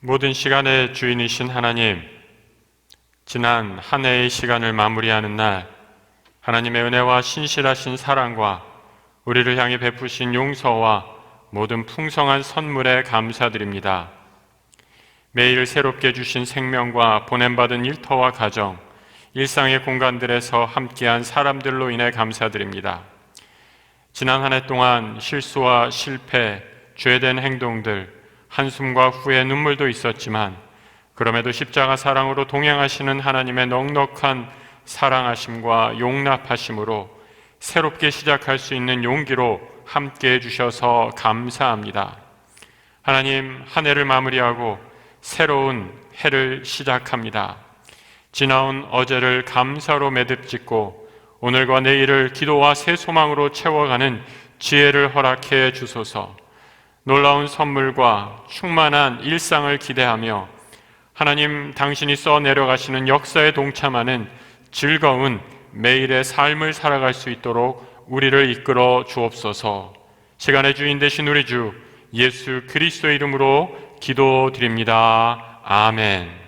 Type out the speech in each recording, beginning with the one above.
모든 시간의 주인이신 하나님, 지난 한 해의 시간을 마무리하는 날, 하나님의 은혜와 신실하신 사랑과 우리를 향해 베푸신 용서와 모든 풍성한 선물에 감사드립니다. 매일 새롭게 주신 생명과 보냄받은 일터와 가정, 일상의 공간들에서 함께한 사람들로 인해 감사드립니다. 지난 한 해 동안 실수와 실패, 죄된 행동들, 한숨과 후회, 눈물도 있었지만 그럼에도 십자가 사랑으로 동행하시는 하나님의 넉넉한 사랑하심과 용납하심으로 새롭게 시작할 수 있는 용기로 함께해 주셔서 감사합니다. 하나님, 한 해를 마무리하고 새로운 해를 시작합니다. 지나온 어제를 감사로 매듭짓고 오늘과 내일을 기도와 새 소망으로 채워가는 지혜를 허락해 주소서. 놀라운 선물과 충만한 일상을 기대하며 하나님 당신이 써내려가시는 역사에 동참하는 즐거운 매일의 삶을 살아갈 수 있도록 우리를 이끌어 주옵소서. 시간의 주인 되신 우리 주 예수 그리스도의 이름으로 기도드립니다. 아멘.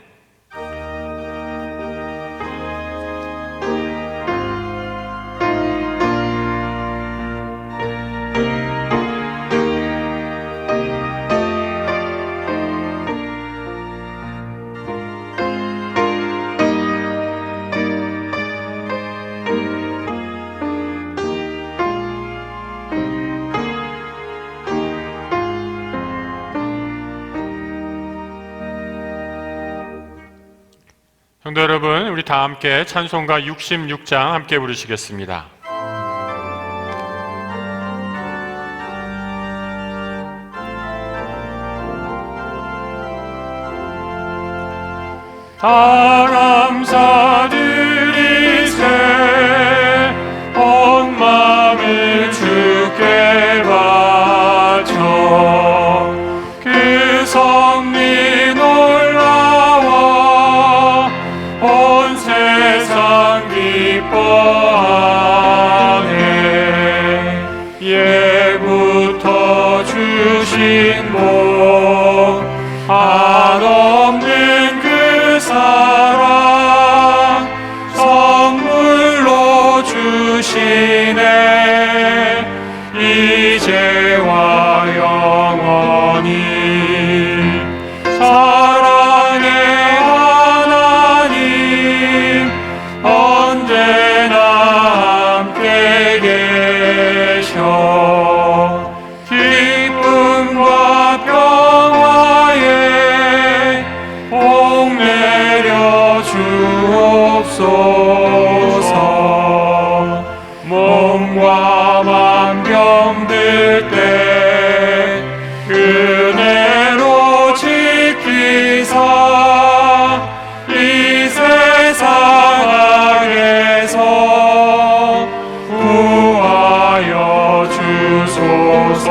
성도 여러분, 우리 다 함께 찬송가 66장 함께 부르시겠습니다. 다 감사드리세 온 마음을 주께 바쳐 그 섭리 놀라워 온 세상 기뻐하네. 예부터 주신 복 한없는 그 사랑 선물로 주시네. 이제와 영원히 사랑의 하나님 언제나 함께 계셔. 기쁨과 평화에 복 내려 주옵소서. 몸과 맘 병들 때 은혜로 지키사 이 세상 악에서 구하여 주소서.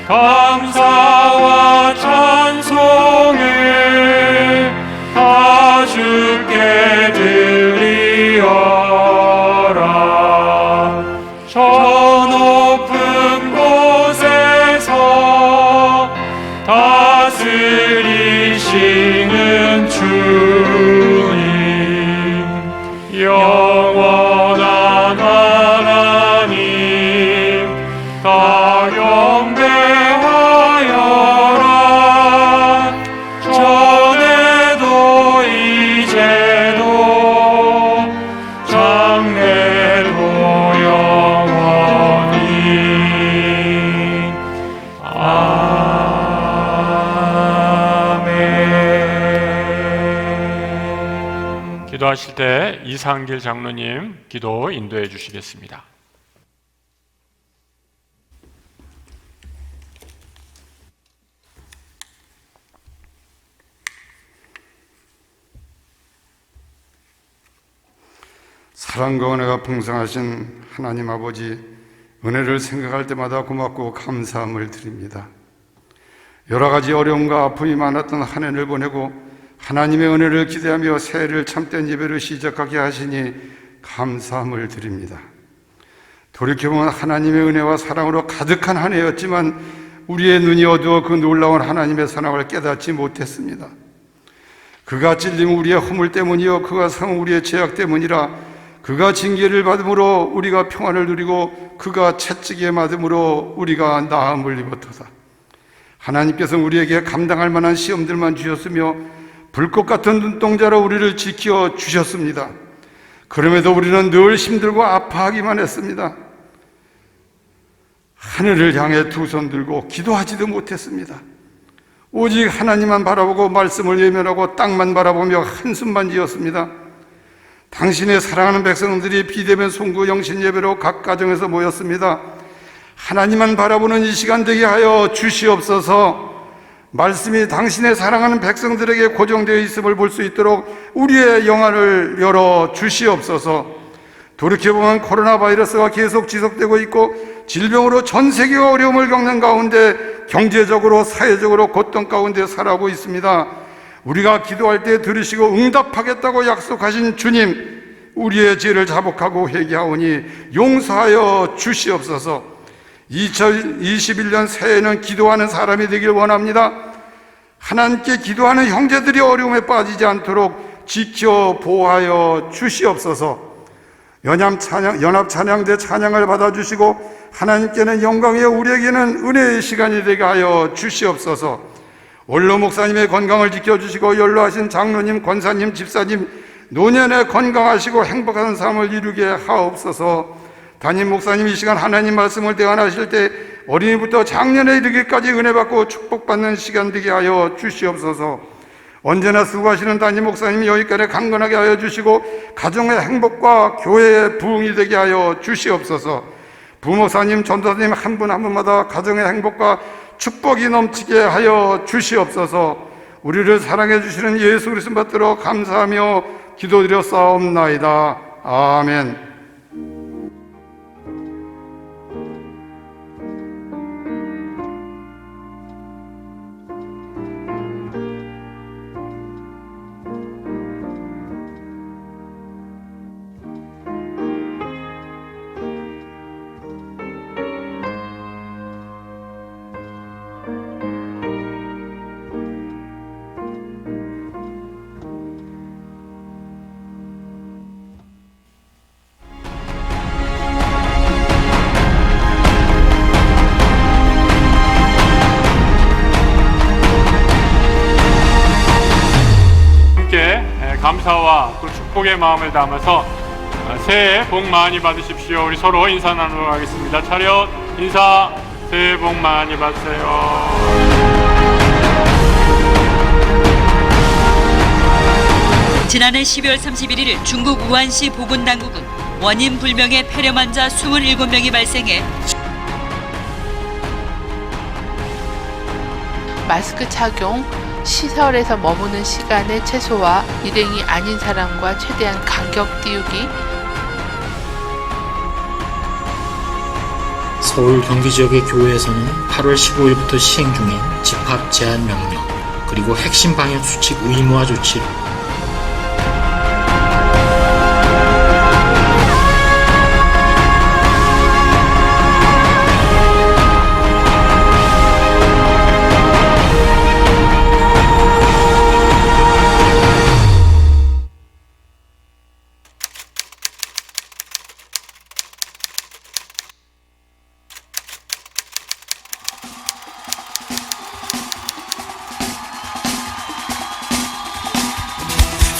감사와 찬송을 다 주께 드리어라. 저 높은 곳에서 다스리시는 주님, 영원한 하나님 다 경배하여라. 전에도 이제도 장래도 영원히. 아멘. 기도하실 때 이상길 장로님 기도 인도해 주시겠습니다. 사랑과 은혜가 풍성하신 하나님 아버지, 은혜를 생각할 때마다 고맙고 감사함을 드립니다. 여러 가지 어려움과 아픔이 많았던 한 해를 보내고 하나님의 은혜를 기대하며 새해를 참된 예배를 시작하게 하시니 감사함을 드립니다. 돌이켜보면 하나님의 은혜와 사랑으로 가득한 한 해였지만 우리의 눈이 어두워 그 놀라운 하나님의 사랑을 깨닫지 못했습니다. 그가 찔림 우리의 허물 때문이요 그가 상 우리의 죄악 때문이라. 그가 징계를 받음으로 우리가 평안을 누리고 그가 채찍에 맞음으로 우리가 나음을 입었도다. 하나님께서 우리에게 감당할 만한 시험들만 주셨으며 불꽃 같은 눈동자로 우리를 지켜 주셨습니다. 그럼에도 우리는 늘 힘들고 아파하기만 했습니다. 하늘을 향해 두 손 들고 기도하지도 못했습니다. 오직 하나님만 바라보고 말씀을 외면하고 땅만 바라보며 한숨만 지었습니다. 당신의 사랑하는 백성들이 비대면 송구 영신 예배로 각 가정에서 모였습니다. 하나님만 바라보는 이 시간 되게 하여 주시옵소서. 말씀이 당신의 사랑하는 백성들에게 고정되어 있음을 볼 수 있도록 우리의 영안을 열어 주시옵소서. 돌이켜보면 코로나 바이러스가 계속 지속되고 있고 질병으로 전 세계가 어려움을 겪는 가운데 경제적으로 사회적으로 고통 가운데 살아가고 있습니다. 우리가 기도할 때 들으시고 응답하겠다고 약속하신 주님, 우리의 죄를 자복하고 회개하오니 용서하여 주시옵소서. 2021년 새해에는 기도하는 사람이 되길 원합니다. 하나님께 기도하는 형제들이 어려움에 빠지지 않도록 지켜 보호하여 주시옵소서. 연합 찬양대 찬양을 받아주시고 하나님께는 영광이요 우리에게는 은혜의 시간이 되게 하여 주시옵소서. 원로 목사님의 건강을 지켜주시고 연로하신 장로님, 권사님, 집사님 노년에 건강하시고 행복한 삶을 이루게 하옵소서. 담임 목사님 이 시간 하나님 말씀을 대안하실 때 어린이부터 장년에 이르기까지 은혜 받고 축복받는 시간 되게 하여 주시옵소서. 언제나 수고하시는 담임 목사님이 여기까지 강건하게 하여 주시고 가정의 행복과 교회의 부흥이 되게 하여 주시옵소서. 부목사님, 전도사님 한 분 한 분마다 가정의 행복과 축복이 넘치게 하여 주시옵소서. 우리를 사랑해 주시는 예수 그리스도 받들어 감사하며 기도드렸사옵나이다. 아멘. 감사와 또 축복의 마음을 담아서 새해 복 많이 받으십시오. 우리 서로 인사 나누도록 하겠습니다. 차렷 인사. 새해 복 많이 받으세요. 지난해 12월 31일 중국 우한시 보건당국은 원인 불명의 폐렴 환자 27명이 발생해 마스크 착용, 시설에서 머무는 시간의 최소화, 일행이 아닌 사람과 최대한 간격 띄우기. 서울 경기 지역의 교회에서는 8월 15일부터 시행 중인 집합 제한 명령, 그리고 핵심 방역 수칙 의무화 조치를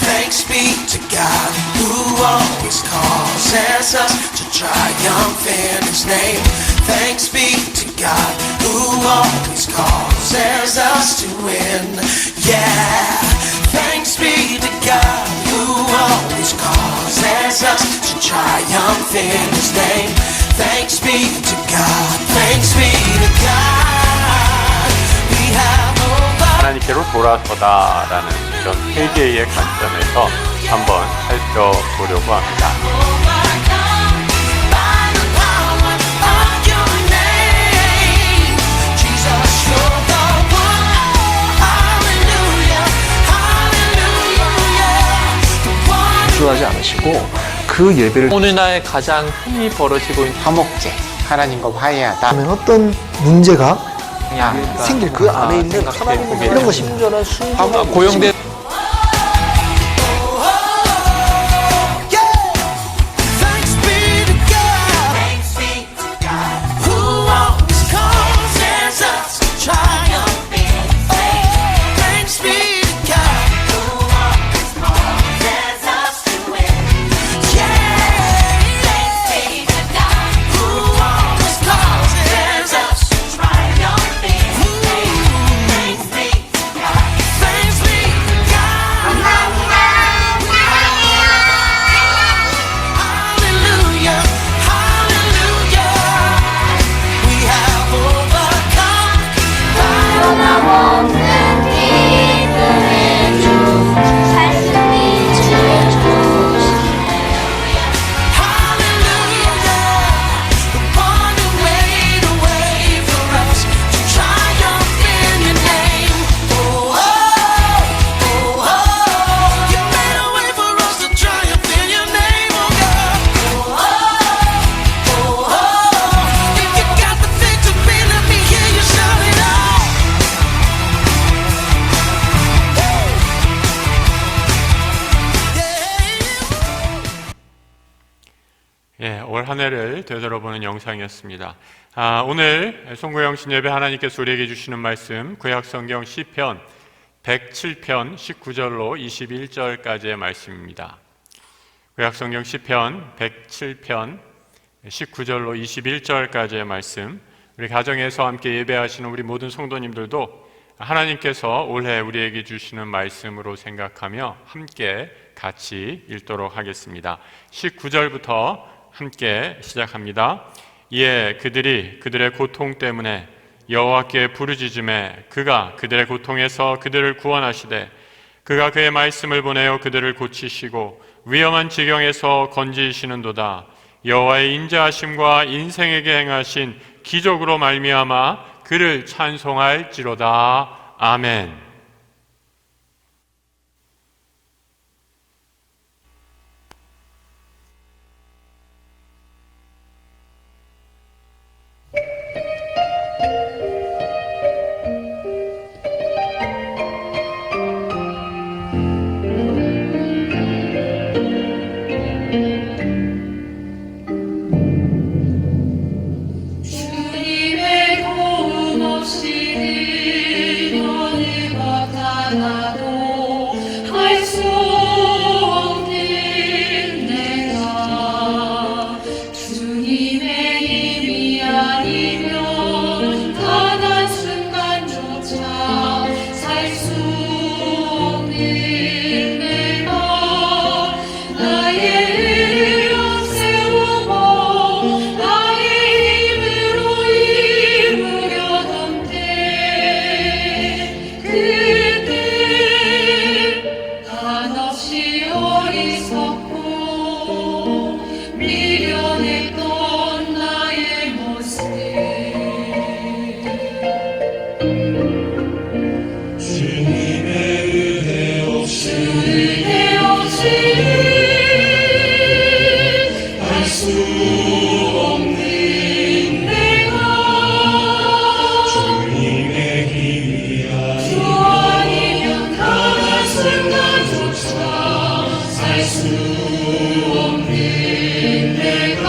Thanks be to God who always causes us to triumph in His name. Thanks be to God who always causes us to win. Yeah. Thanks be to God who always causes us to triumph in His name. Thanks be to God. Thanks be to God. We have 하나님께로 돌아서다라는 이런 회개의 관점에서 한번 살펴보려고 합니다. 하지 않으시고 그 예배를 오늘날 가장 흔히 벌어지고 있는 화목제, 하나님과 화해하다. 어떤 문제가 생길 그 안에 있는 하나님의 이런 것이 순전한 순종의 고용된 Thanks be to God. Who always causes us to triumph. Oh, thanks be to God. Who always causes us to win. Yeah. Thanks be to God. Who always causes us to triumph. Thanks be to God. Thanks be to God. Hallelujah, hallelujah. We have overcome. Hallelujah, the one who made a way for us to triumph in your name. Oh, oh, oh, oh, you made a way for us to triumph in your name, oh God. Oh, oh, oh, oh, if you got the victory, let me hear you shout it out. 예, 올 한 해를 되돌아보는 영상이었습니다. 오늘 송구영 신예배 하나님께서 우리에게 주시는 말씀 구약성경 시편 107편 19절로 21절까지의 말씀입니다. 구약성경 시편 107편 19절로 21절까지의 말씀, 우리 가정에서 함께 예배하시는 우리 모든 성도님들도 하나님께서 올해 우리에게 주시는 말씀으로 생각하며 함께 같이 읽도록 하겠습니다. 19절부터 함께 시작합니다. 이에 그들이 그들의 고통 때문에 여호와께 부르짖음에 그가 그들의 고통에서 그들을 구원하시되 그가 그의 말씀을 보내어 그들을 고치시고 위험한 지경에서 건지시는도다. 여호와의 인자하심과 인생에게 행하신 기적으로 말미암아 그를 찬송할지로다. 아멘. 주님의 도움 없이는 어느 것 하나도 할 수 없는 내가 주님의 힘이 아니면 단 한순간조차 살 수 없는 내가 나의 의를 없애우고 나의 힘으로 이루려던 때 그때 한없이 어리석고 미련했던 나의 모습 은혜 없이 할 수 없는 내가 주님의 힘이 주 아니면 단 한순간조차 살 수 없는 내가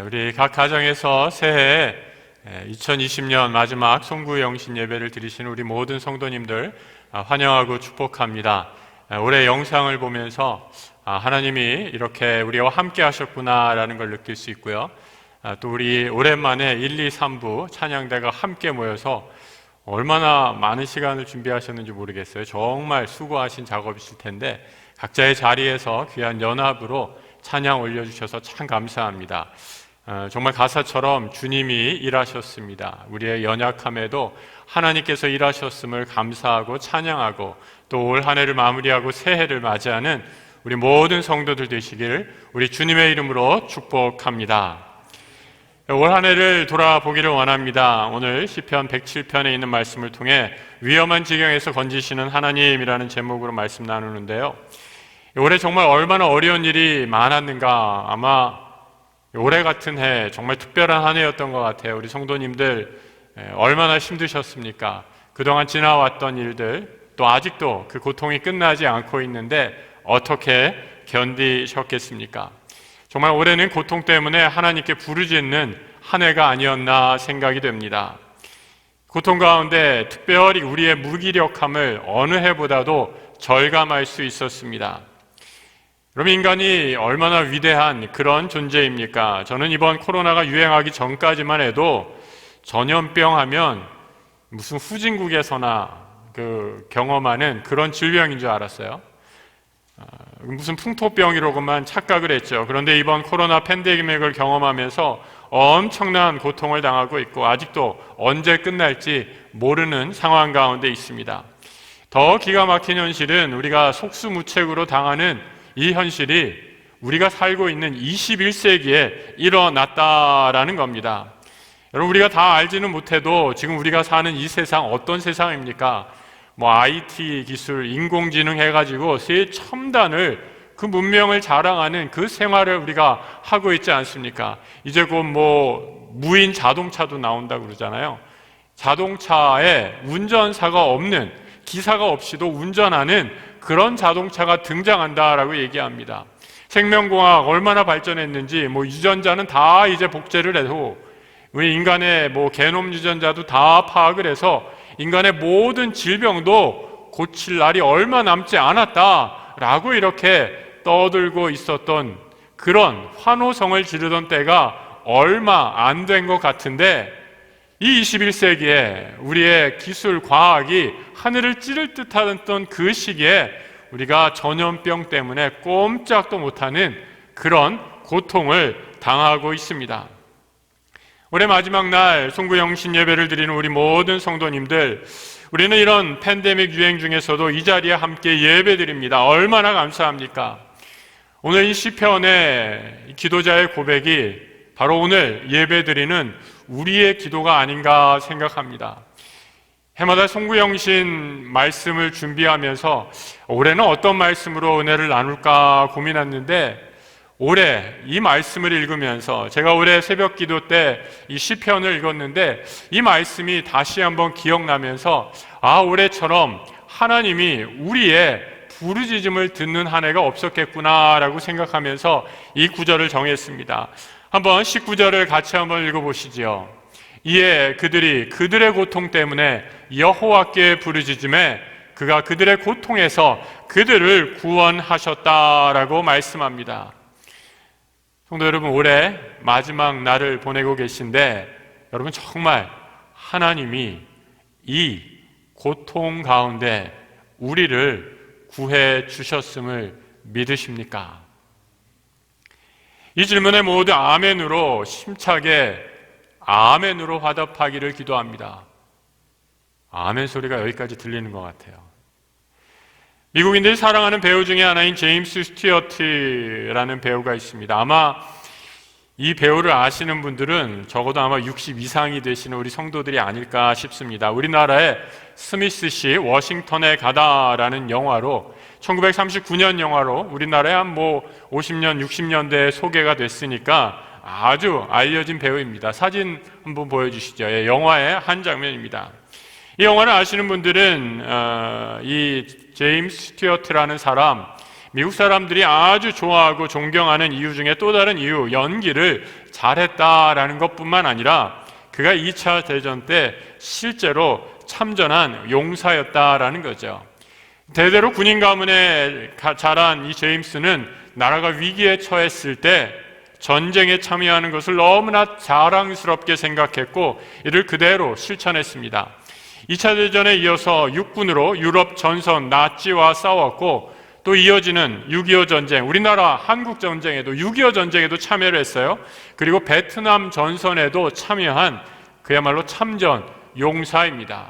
우리 각 가정에서 새해 2020년 마지막 송구영신 예배를 드리시는 우리 모든 성도님들 환영하고 축복합니다. 올해 영상을 보면서 하나님이 이렇게 우리와 함께 하셨구나라는 걸 느낄 수 있고요. 또 우리 오랜만에 1, 2, 3부 찬양대가 함께 모여서 얼마나 많은 시간을 준비하셨는지 모르겠어요. 정말 수고하신 작업이실 텐데 각자의 자리에서 귀한 연합으로 찬양 올려주셔서 참 감사합니다. 정말 가사처럼 주님이 일하셨습니다. 우리의 연약함에도 하나님께서 일하셨음을 감사하고 찬양하고 또 올 한 해를 마무리하고 새해를 맞이하는 우리 모든 성도들 되시길 우리 주님의 이름으로 축복합니다. 올 한 해를 돌아보기를 원합니다. 오늘 시편 107편에 있는 말씀을 통해 위험한 지경에서 건지시는 하나님이라는 제목으로 말씀 나누는데요. 올해 정말 얼마나 어려운 일이 많았는가. 아마 올해 같은 해 정말 특별한 한 해였던 것 같아요. 우리 성도님들 얼마나 힘드셨습니까? 그동안 지나왔던 일들 또 아직도 그 고통이 끝나지 않고 있는데 어떻게 견디셨겠습니까? 정말 올해는 고통 때문에 하나님께 부르짖는 한 해가 아니었나 생각이 됩니다. 고통 가운데 특별히 우리의 무기력함을 어느 해보다도 절감할 수 있었습니다. 그럼 인간이 얼마나 위대한 그런 존재입니까? 저는 이번 코로나가 유행하기 전까지만 해도 전염병 하면 무슨 후진국에서나 경험하는 그런 질병인 줄 알았어요. 무슨 풍토병이라고만 착각을 했죠. 그런데 이번 코로나 팬데믹을 경험하면서 엄청난 고통을 당하고 있고 아직도 언제 끝날지 모르는 상황 가운데 있습니다. 더 기가 막힌 현실은 우리가 속수무책으로 당하는 이 현실이 우리가 살고 있는 21세기에 일어났다라는 겁니다. 여러분, 우리가 다 알지는 못해도 지금 우리가 사는 이 세상 어떤 세상입니까? IT 기술, 인공지능 해가지고 새 첨단을 그 문명을 자랑하는 그 생활을 우리가 하고 있지 않습니까? 이제 곧 무인 자동차도 나온다고 그러잖아요. 자동차에 운전사가 없는, 기사가 없이도 운전하는 그런 자동차가 등장한다라고 얘기합니다. 생명공학 얼마나 발전했는지 유전자는 다 이제 복제를 해도 우리 인간의 게놈 유전자도 다 파악을 해서 인간의 모든 질병도 고칠 날이 얼마 남지 않았다라고 이렇게 떠들고 있었던 그런 환호성을 지르던 때가 얼마 안 된 것 같은데 이 21세기에 우리의 기술, 과학이 하늘을 찌를 듯했던 그 시기에 우리가 전염병 때문에 꼼짝도 못하는 그런 고통을 당하고 있습니다. 올해 마지막 날 송구영신 예배를 드리는 우리 모든 성도님들, 우리는 이런 팬데믹 유행 중에서도 이 자리에 함께 예배 드립니다. 얼마나 감사합니까? 오늘 이 시편의 기도자의 고백이 바로 오늘 예배 드리는 우리의 기도가 아닌가 생각합니다. 해마다 송구영신 말씀을 준비하면서 올해는 어떤 말씀으로 은혜를 나눌까 고민했는데 올해 이 말씀을 읽으면서 제가 올해 새벽 기도 때 이 시편을 읽었는데 이 말씀이 다시 한번 기억나면서 올해처럼 하나님이 우리의 부르짖음을 듣는 한 해가 없었겠구나라고 생각하면서 이 구절을 정했습니다. 한번 19절을 같이 한번 읽어보시죠. 이에 그들이 그들의 고통 때문에 여호와께 부르짖음에 그가 그들의 고통에서 그들을 구원하셨다라고 말씀합니다. 성도 여러분, 올해 마지막 날을 보내고 계신데 여러분 정말 하나님이 이 고통 가운데 우리를 구해 주셨음을 믿으십니까? 이 질문에 모두 아멘으로 힘차게 아멘으로 화답하기를 기도합니다. 아멘 소리가 여기까지 들리는 것 같아요. 미국인들이 사랑하는 배우 중에 하나인 제임스 스튜어트라는 배우가 있습니다. 아마 이 배우를 아시는 분들은 적어도 아마 60 이상이 되시는 우리 성도들이 아닐까 싶습니다. 우리나라의 스미스시 워싱턴에 가다라는 영화로 1939년 영화로 우리나라에 한 50년, 60년대에 소개가 됐으니까 아주 알려진 배우입니다. 사진 한번 보여주시죠. 영화의 한 장면입니다. 이 영화를 아시는 분들은 이 제임스 스튜어트라는 사람, 미국 사람들이 아주 좋아하고 존경하는 이유 중에 또 다른 이유, 연기를 잘했다라는 것뿐만 아니라 그가 2차 대전 때 실제로 참전한 용사였다라는 거죠. 대대로 군인 가문에 자란 이 제임스는 나라가 위기에 처했을 때 전쟁에 참여하는 것을 너무나 자랑스럽게 생각했고 이를 그대로 실천했습니다. 2차 대전에 이어서 육군으로 유럽 전선 나치와 싸웠고 또 이어지는 6.25 전쟁, 우리나라 한국 전쟁에도 6.25 전쟁에도 참여를 했어요. 그리고 베트남 전선에도 참여한 그야말로 참전 용사입니다.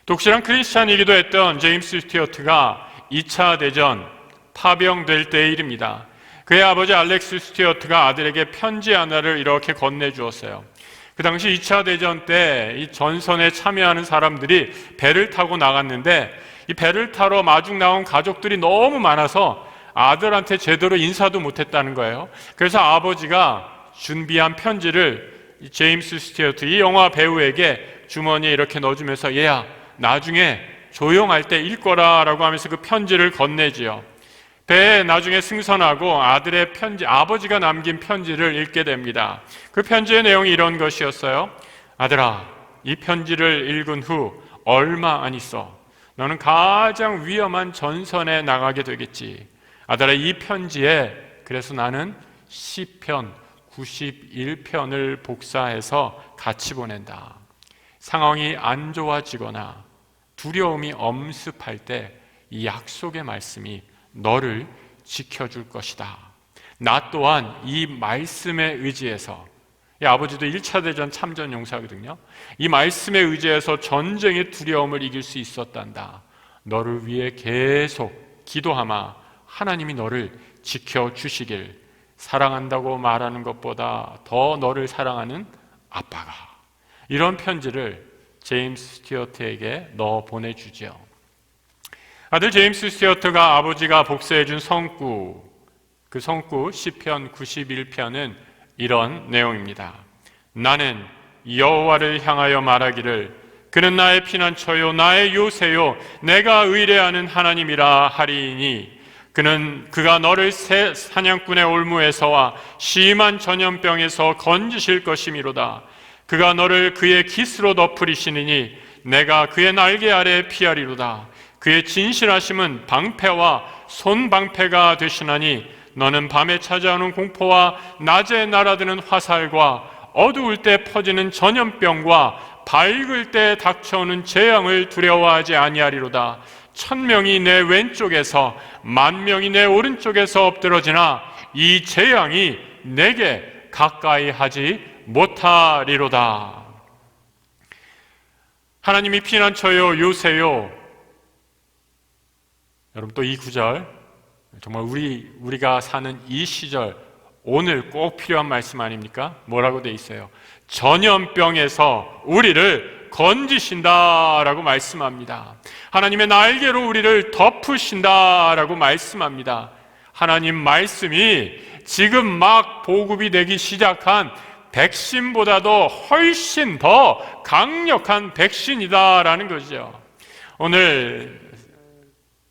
독실한 크리스찬이기도 했던 제임스 스튜어트가 2차 대전 파병될 때의 일입니다. 그의 아버지 알렉스 스튜어트가 아들에게 편지 하나를 이렇게 건네주었어요. 그 당시 2차 대전 때 이 전선에 참여하는 사람들이 배를 타고 나갔는데 이 배를 타러 마중 나온 가족들이 너무 많아서 아들한테 제대로 인사도 못했다는 거예요. 그래서 아버지가 준비한 편지를 제임스 스튜어트, 이 영화 배우에게 주머니에 이렇게 넣어주면서 얘야, 나중에 조용할 때 읽거라 라고 하면서 그 편지를 건네지요. 배에 나중에 승선하고 아들의 편지, 아버지가 남긴 편지를 읽게 됩니다. 그 편지의 내용이 이런 것이었어요. 아들아, 이 편지를 읽은 후 얼마 안 있어 너는 가장 위험한 전선에 나가게 되겠지. 아들아, 이 편지에 그래서 나는 시편 91편을 복사해서 같이 보낸다. 상황이 안 좋아지거나 두려움이 엄습할 때 이 약속의 말씀이 너를 지켜줄 것이다. 나 또한 이 말씀에 의지해서, 이 아버지도 1차 대전 참전 용사거든요. 이 말씀에 의지해서 전쟁의 두려움을 이길 수 있었단다. 너를 위해 계속 기도하마 하나님이 너를 지켜주시길. 사랑한다고 말하는 것보다 더 너를 사랑하는 아빠가. 이런 편지를 제임스 스튜어트에게 넣어 보내주죠. 아들 제임스 스튜어트가 아버지가 복사해준 성구, 그 성구 시편 91편은 이런 내용입니다. 나는 여호와를 향하여 말하기를 그는 나의 피난처요 나의 요새요 내가 의뢰하는 하나님이라 하리니 그가 너를 새 사냥꾼의 올무에서와 심한 전염병에서 건지실 것이미로다. 그가 너를 그의 깃으로 덮으리시니 내가 그의 날개 아래 피하리로다. 그의 진실하심은 방패와 손방패가 되시나니 너는 밤에 찾아오는 공포와 낮에 날아드는 화살과 어두울 때 퍼지는 전염병과 밝을 때 닥쳐오는 재앙을 두려워하지 아니하리로다. 1000명이 내 왼쪽에서 10,000명이 내 오른쪽에서 엎드러지나 이 재앙이 내게 가까이 하지 못하리로다. 하나님이 피난처요 요새요. 여러분 또 이 구절 정말 우리가 사는 이 시절 오늘 꼭 필요한 말씀 아닙니까? 뭐라고 돼 있어요? 전염병에서 우리를 건지신다라고 말씀합니다. 하나님의 날개로 우리를 덮으신다라고 말씀합니다. 하나님 말씀이 지금 막 보급이 되기 시작한 백신보다도 훨씬 더 강력한 백신이다라는 거죠. 오늘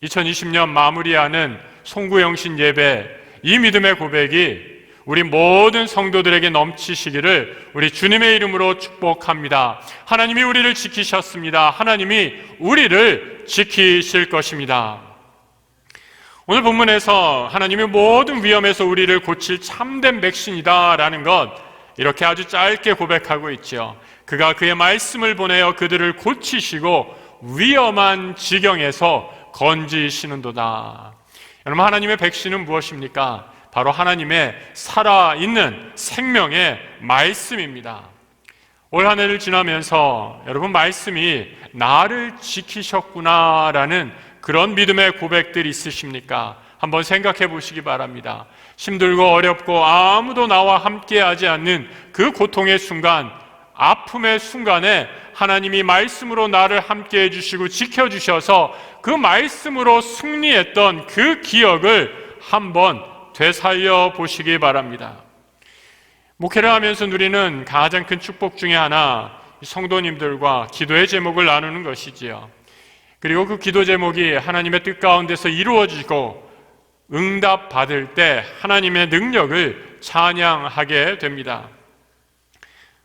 2020년 마무리하는 송구영신 예배, 이 믿음의 고백이 우리 모든 성도들에게 넘치시기를 우리 주님의 이름으로 축복합니다. 하나님이 우리를 지키셨습니다. 하나님이 우리를 지키실 것입니다. 오늘 본문에서 하나님이 모든 위험에서 우리를 고칠 참된 백신이다라는 것, 이렇게 아주 짧게 고백하고 있죠. 그가 그의 말씀을 보내어 그들을 고치시고 위험한 지경에서 건지시는도다. 여러분, 하나님의 백신은 무엇입니까? 바로 하나님의 살아있는 생명의 말씀입니다. 올 한 해를 지나면서 여러분 말씀이 나를 지키셨구나라는 그런 믿음의 고백들이 있으십니까? 한번 생각해 보시기 바랍니다. 힘들고 어렵고 아무도 나와 함께하지 않는 그 고통의 순간, 아픔의 순간에 하나님이 말씀으로 나를 함께해 주시고 지켜주셔서 그 말씀으로 승리했던 그 기억을 한번 되살려 보시기 바랍니다. 목회를 하면서 누리는 가장 큰 축복 중에 하나, 성도님들과 기도의 제목을 나누는 것이지요. 그리고 그 기도 제목이 하나님의 뜻 가운데서 이루어지고 응답 받을 때 하나님의 능력을 찬양하게 됩니다.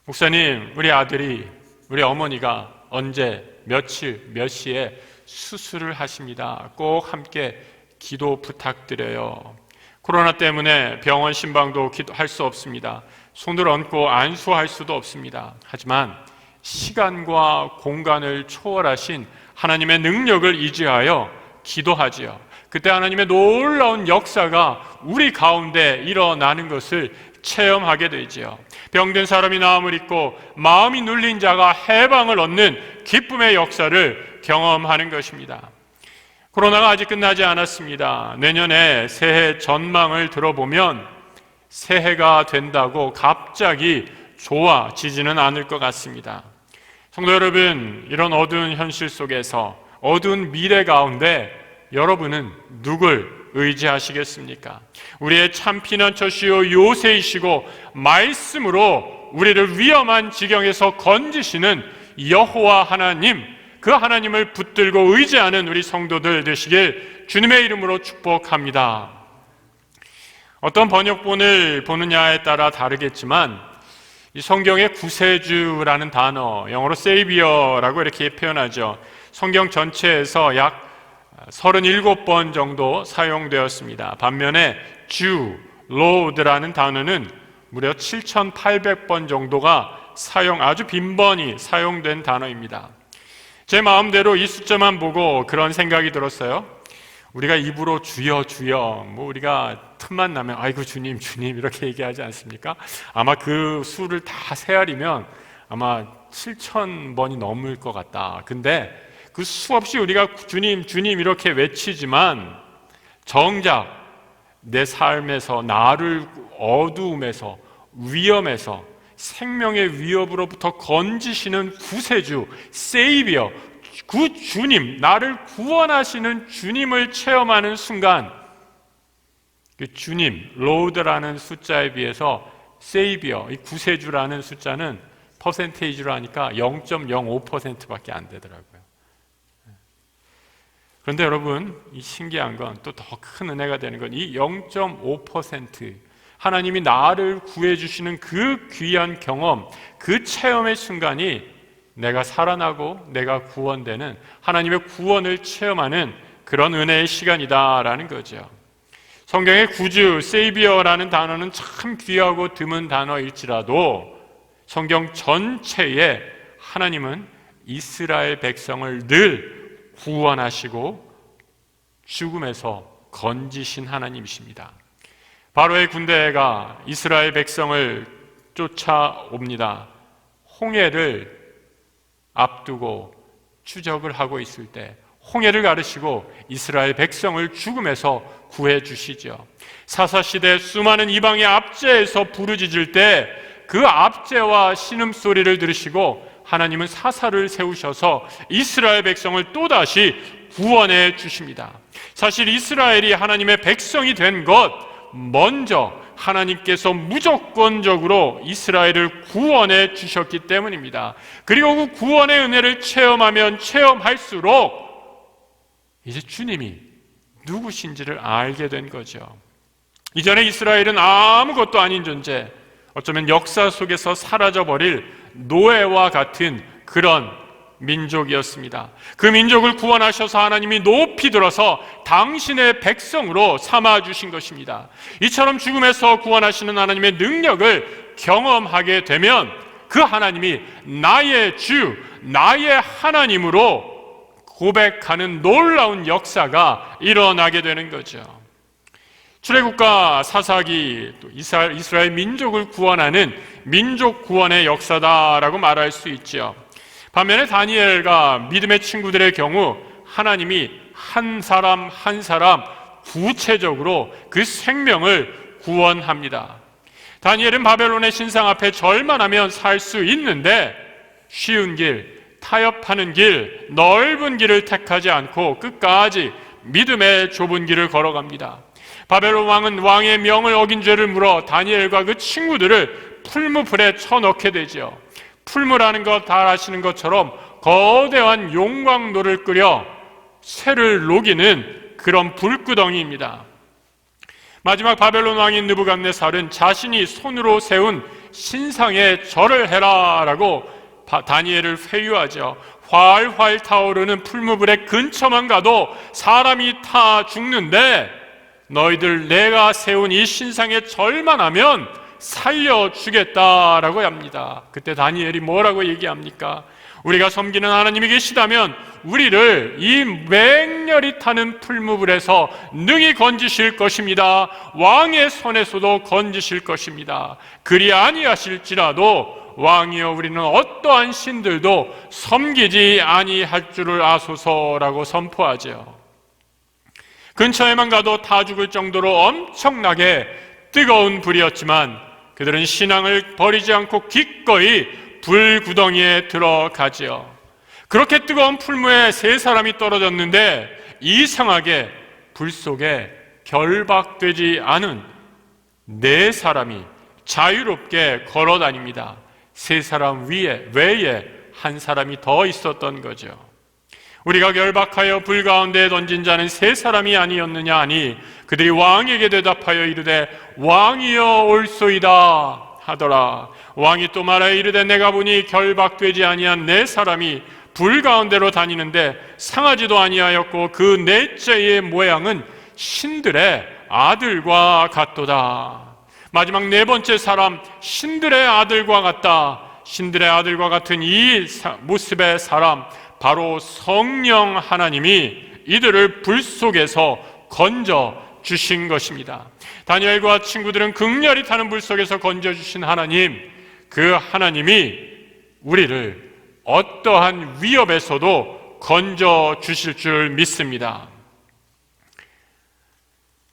목사님, 우리 아들이, 우리 어머니가 언제, 며칠, 몇 시에 수술을 하십니다. 꼭 함께 기도 부탁드려요. 코로나 때문에 병원 신방도 할 수 없습니다. 손을 얹고 안수할 수도 없습니다. 하지만 시간과 공간을 초월하신 하나님의 능력을 의지하여 기도하지요. 그때 하나님의 놀라운 역사가 우리 가운데 일어나는 것을 체험하게 되지요. 병든 사람이 나음을 입고 마음이 눌린 자가 해방을 얻는 기쁨의 역사를 경험하는 것입니다. 코로나가 아직 끝나지 않았습니다. 내년에 새해 전망을 들어보면 새해가 된다고 갑자기 좋아지지는 않을 것 같습니다. 성도 여러분, 이런 어두운 현실 속에서, 어두운 미래 가운데 여러분은 누굴 의지하시겠습니까? 우리의 참 피난처시요 요새이시고 말씀으로 우리를 위험한 지경에서 건지시는 여호와 하나님, 그 하나님을 붙들고 의지하는 우리 성도들 되시길 주님의 이름으로 축복합니다. 어떤 번역본을 보느냐에 따라 다르겠지만 이 성경의 구세주라는 단어, 영어로 Savior라고 이렇게 표현하죠. 성경 전체에서 약 37번 정도 사용되었습니다. 반면에 주, Lord라는 단어는 무려 7,800번 정도가 아주 빈번히 사용된 단어입니다. 제 마음대로 이 숫자만 보고 그런 생각이 들었어요. 우리가 입으로 주여 주여, 우리가 틈만 나면 아이고 주님 주님 이렇게 얘기하지 않습니까? 아마 그 수를 다 세알이면 아마 7,000번이 넘을 것 같다. 근데 그 수없이 우리가 주님 주님 이렇게 외치지만 정작 내 삶에서 나를 어두움에서, 위험에서, 생명의 위협으로부터 건지시는 구세주, 세이비어, 그 주님, 나를 구원하시는 주님을 체험하는 순간 그 주님, 로드라는 숫자에 비해서 세이비어, 이 구세주라는 숫자는 퍼센테이지로 하니까 0.05%밖에 안 되더라고요. 그런데 여러분, 이 신기한 건 또 더 큰 은혜가 되는 건 이 0.5%, 하나님이 나를 구해주시는 그 귀한 경험, 그 체험의 순간이 내가 살아나고 내가 구원되는, 하나님의 구원을 체험하는 그런 은혜의 시간이다라는 거죠. 성경의 구주, 세이비어라는 단어는 참 귀하고 드문 단어일지라도 성경 전체에 하나님은 이스라엘 백성을 늘 구원하시고 죽음에서 건지신 하나님이십니다. 바로의 군대가 이스라엘 백성을 쫓아옵니다. 홍해를 앞두고 추적을 하고 있을 때 홍해를 가르시고 이스라엘 백성을 죽음에서 구해 주시죠. 사사시대 수많은 이방의 압제에서 부르짖을 때 그 압제와 신음소리를 들으시고 하나님은 사사를 세우셔서 이스라엘 백성을 또다시 구원해 주십니다. 사실 이스라엘이 하나님의 백성이 된 것, 먼저 하나님께서 무조건적으로 이스라엘을 구원해 주셨기 때문입니다. 그리고 그 구원의 은혜를 체험하면 체험할수록 이제 주님이 누구신지를 알게 된 거죠. 이전에 이스라엘은 아무것도 아닌 존재, 어쩌면 역사 속에서 사라져버릴 노예와 같은 그런 민족이었습니다. 그 민족을 구원하셔서 하나님이 높이 들어서 당신의 백성으로 삼아주신 것입니다. 이처럼 죽음에서 구원하시는 하나님의 능력을 경험하게 되면 그 하나님이 나의 주, 나의 하나님으로 고백하는 놀라운 역사가 일어나게 되는 거죠. 출애굽과 사사기, 또 이스라엘 민족을 구원하는 민족 구원의 역사다라고 말할 수 있죠. 반면에 다니엘과 믿음의 친구들의 경우 하나님이 한 사람 한 사람 구체적으로 그 생명을 구원합니다. 다니엘은 바벨론의 신상 앞에 절만 하면 살 수 있는데 쉬운 길, 타협하는 길, 넓은 길을 택하지 않고 끝까지 믿음의 좁은 길을 걸어갑니다. 바벨론 왕은 왕의 명을 어긴 죄를 물어 다니엘과 그 친구들을 풀무불에 쳐넣게 되죠. 풀무라는 것 다 아시는 것처럼 거대한 용광로를 끓여 쇠를 녹이는 그런 불구덩이입니다. 마지막 바벨론 왕인 느부갓네살은 자신이 손으로 세운 신상에 절을 해라 라고 다니엘을 회유하죠. 활활 타오르는 풀무불의 근처만 가도 사람이 타 죽는데 너희들 내가 세운 이 신상에 절만 하면 살려주겠다라고 합니다. 그때 다니엘이 뭐라고 얘기합니까? 우리가 섬기는 하나님이 계시다면 우리를 이 맹렬히 타는 풀무불에서 능히 건지실 것입니다. 왕의 손에서도 건지실 것입니다. 그리 아니하실지라도 왕이여 우리는 어떠한 신들도 섬기지 아니할 줄을 아소서라고 선포하죠. 근처에만 가도 타 죽을 정도로 엄청나게 뜨거운 불이었지만 그들은 신앙을 버리지 않고 기꺼이 불구덩이에 들어가지요. 그렇게 뜨거운 풀무에 세 사람이 떨어졌는데 이상하게 불 속에 결박되지 않은 네 사람이 자유롭게 걸어 다닙니다. 세 사람 외에 한 사람이 더 있었던 거죠. 우리가 결박하여 불 가운데에 던진 자는 세 사람이 아니었느냐 하니 그들이 왕에게 대답하여 이르되 왕이여 올소이다 하더라. 왕이 또 말하여 이르되 내가 보니 결박되지 아니한 네 사람이 불 가운데로 다니는데 상하지도 아니하였고 그 넷째의 모양은 신들의 아들과 같도다. 마지막 네 번째 사람 신들의 아들과 같다. 신들의 아들과 같은 이 모습의 사람 바로 성령 하나님이 이들을 불 속에서 건져 주신 것입니다. 다니엘과 친구들은 극렬히 타는 불 속에서 건져 주신 하나님, 그 하나님이 우리를 어떠한 위협에서도 건져 주실 줄 믿습니다.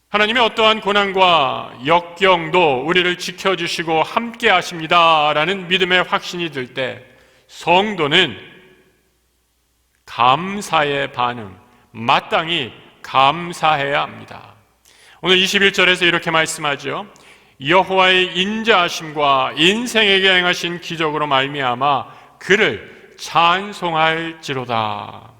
하나님의 어떠한 고난과 역경도 우리를 지켜주시고 함께 하십니다라는 믿음의 확신이 들 때 성도는 감사의 반응, 마땅히 감사해야 합니다. 오늘 21절에서 이렇게 말씀하죠. 여호와의 인자하심과 인생에게 행하신 기적으로 말미암아 그를 찬송할지로다.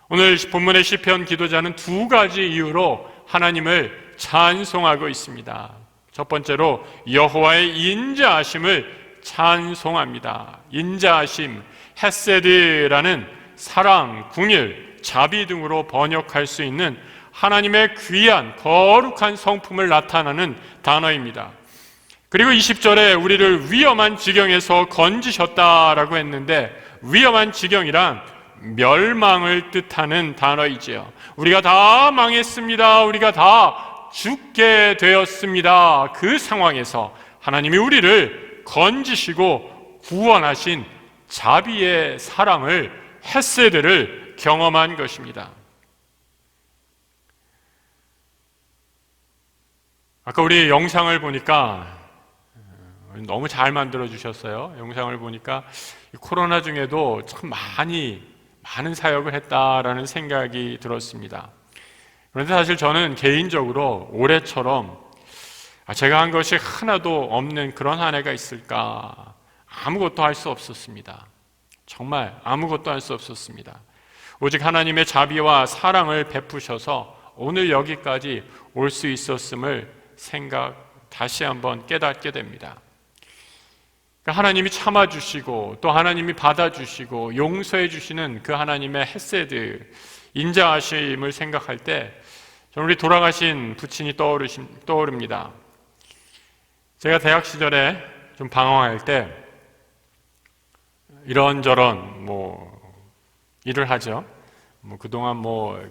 오늘 본문의 시편 기도자는 두 가지 이유로 하나님을 찬송하고 있습니다. 첫 번째로 여호와의 인자하심을 찬송합니다. 인자하심, 헤세드라는 사랑, 궁일, 자비 등으로 번역할 수 있는 하나님의 귀한 거룩한 성품을 나타내는 단어입니다. 그리고 20절에 우리를 위험한 지경에서 건지셨다라고 했는데 위험한 지경이란 멸망을 뜻하는 단어이지요. 우리가 다 망했습니다. 우리가 다 죽게 되었습니다. 그 상황에서 하나님이 우리를 건지시고 구원하신 자비의 사랑을 헤세드를 경험한 것입니다. 아까 우리 영상을 보니까 너무 잘 만들어 주셨어요. 영상을 보니까 코로나 중에도 참 많은 사역을 했다라는 생각이 들었습니다. 그런데 사실 저는 개인적으로 올해처럼 제가 한 것이 하나도 없는 그런 한 해가 있을까? 아무것도 할 수 없었습니다. 정말 아무것도 할 수 없었습니다. 오직 하나님의 자비와 사랑을 베푸셔서 오늘 여기까지 올 수 있었음을 다시 한번 깨닫게 됩니다. 하나님이 참아주시고 또 하나님이 받아주시고 용서해 주시는 그 하나님의 헤세드, 인자하심을 생각할 때 저는 우리 돌아가신 부친이 떠오릅니다. 제가 대학 시절에 좀 방황할 때 이런저런 일을 하죠. 그동안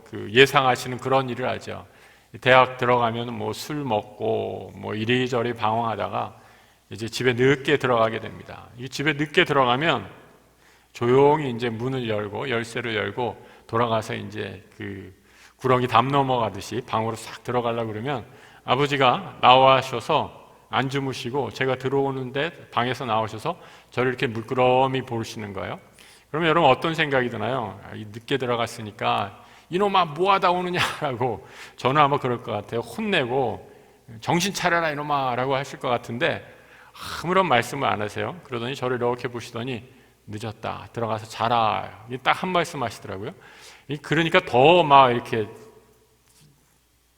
그 예상하시는 그런 일을 하죠. 대학 들어가면 술 먹고 이리저리 방황하다가 이제 집에 늦게 들어가게 됩니다. 이 집에 늦게 들어가면 조용히 이제 문을 열고 열쇠를 열고 돌아가서 이제 그 구렁이 담 넘어가듯이 방으로 싹 들어가려고 그러면 아버지가 나와셔서 안 주무시고 제가 들어오는데 방에서 나오셔서 저를 이렇게 물끄러미 보시는 거예요. 그러면 여러분 어떤 생각이 드나요? 늦게 들어갔으니까 이놈아 뭐하다 오느냐라고 저는 아마 그럴 것 같아요. 혼내고 정신 차려라 이놈아 라고 하실 것 같은데 아무런 말씀을 안 하세요. 그러더니 저를 이렇게 보시더니 늦었다 들어가서 자라 딱 한 말씀 하시더라고요. 그러니까 더 막 이렇게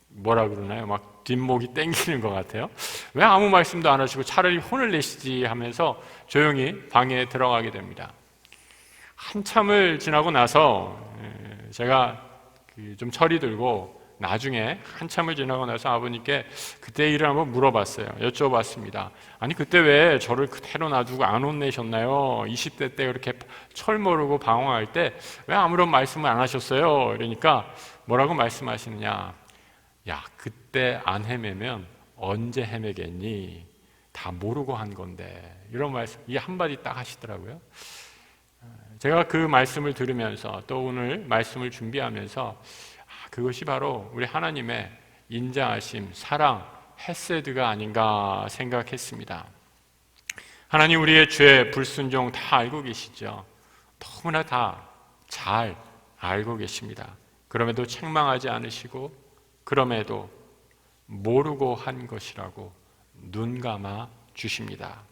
뭐라 그러나요? 막 뒷목이 땡기는 것 같아요. 왜 아무 말씀도 안 하시고 차라리 혼을 내시지 하면서 조용히 방에 들어가게 됩니다. 한참을 지나고 나서 제가 좀 철이 들고 나중에 한참을 지나고 나서 아버님께 그때 일을 한번 물어봤어요. 여쭤봤습니다. 아니 그때 왜 저를 그대로 놔두고 안 혼내셨나요? 20대 때 그렇게 철 모르고 방황할 때 왜 아무런 말씀을 안 하셨어요? 이러니까 뭐라고 말씀하시느냐, 야 그때 안 헤매면 언제 헤매겠니? 다 모르고 한 건데, 이런 말씀, 이 한마디 딱 하시더라고요. 제가 그 말씀을 들으면서 또 오늘 말씀을 준비하면서 그것이 바로 우리 하나님의 인자하심, 사랑, 헤세드가 아닌가 생각했습니다. 하나님 우리의 죄, 불순종 다 알고 계시죠. 너무나 다 잘 알고 계십니다. 그럼에도 책망하지 않으시고 그럼에도 모르고 한 것이라고 눈 감아 주십니다.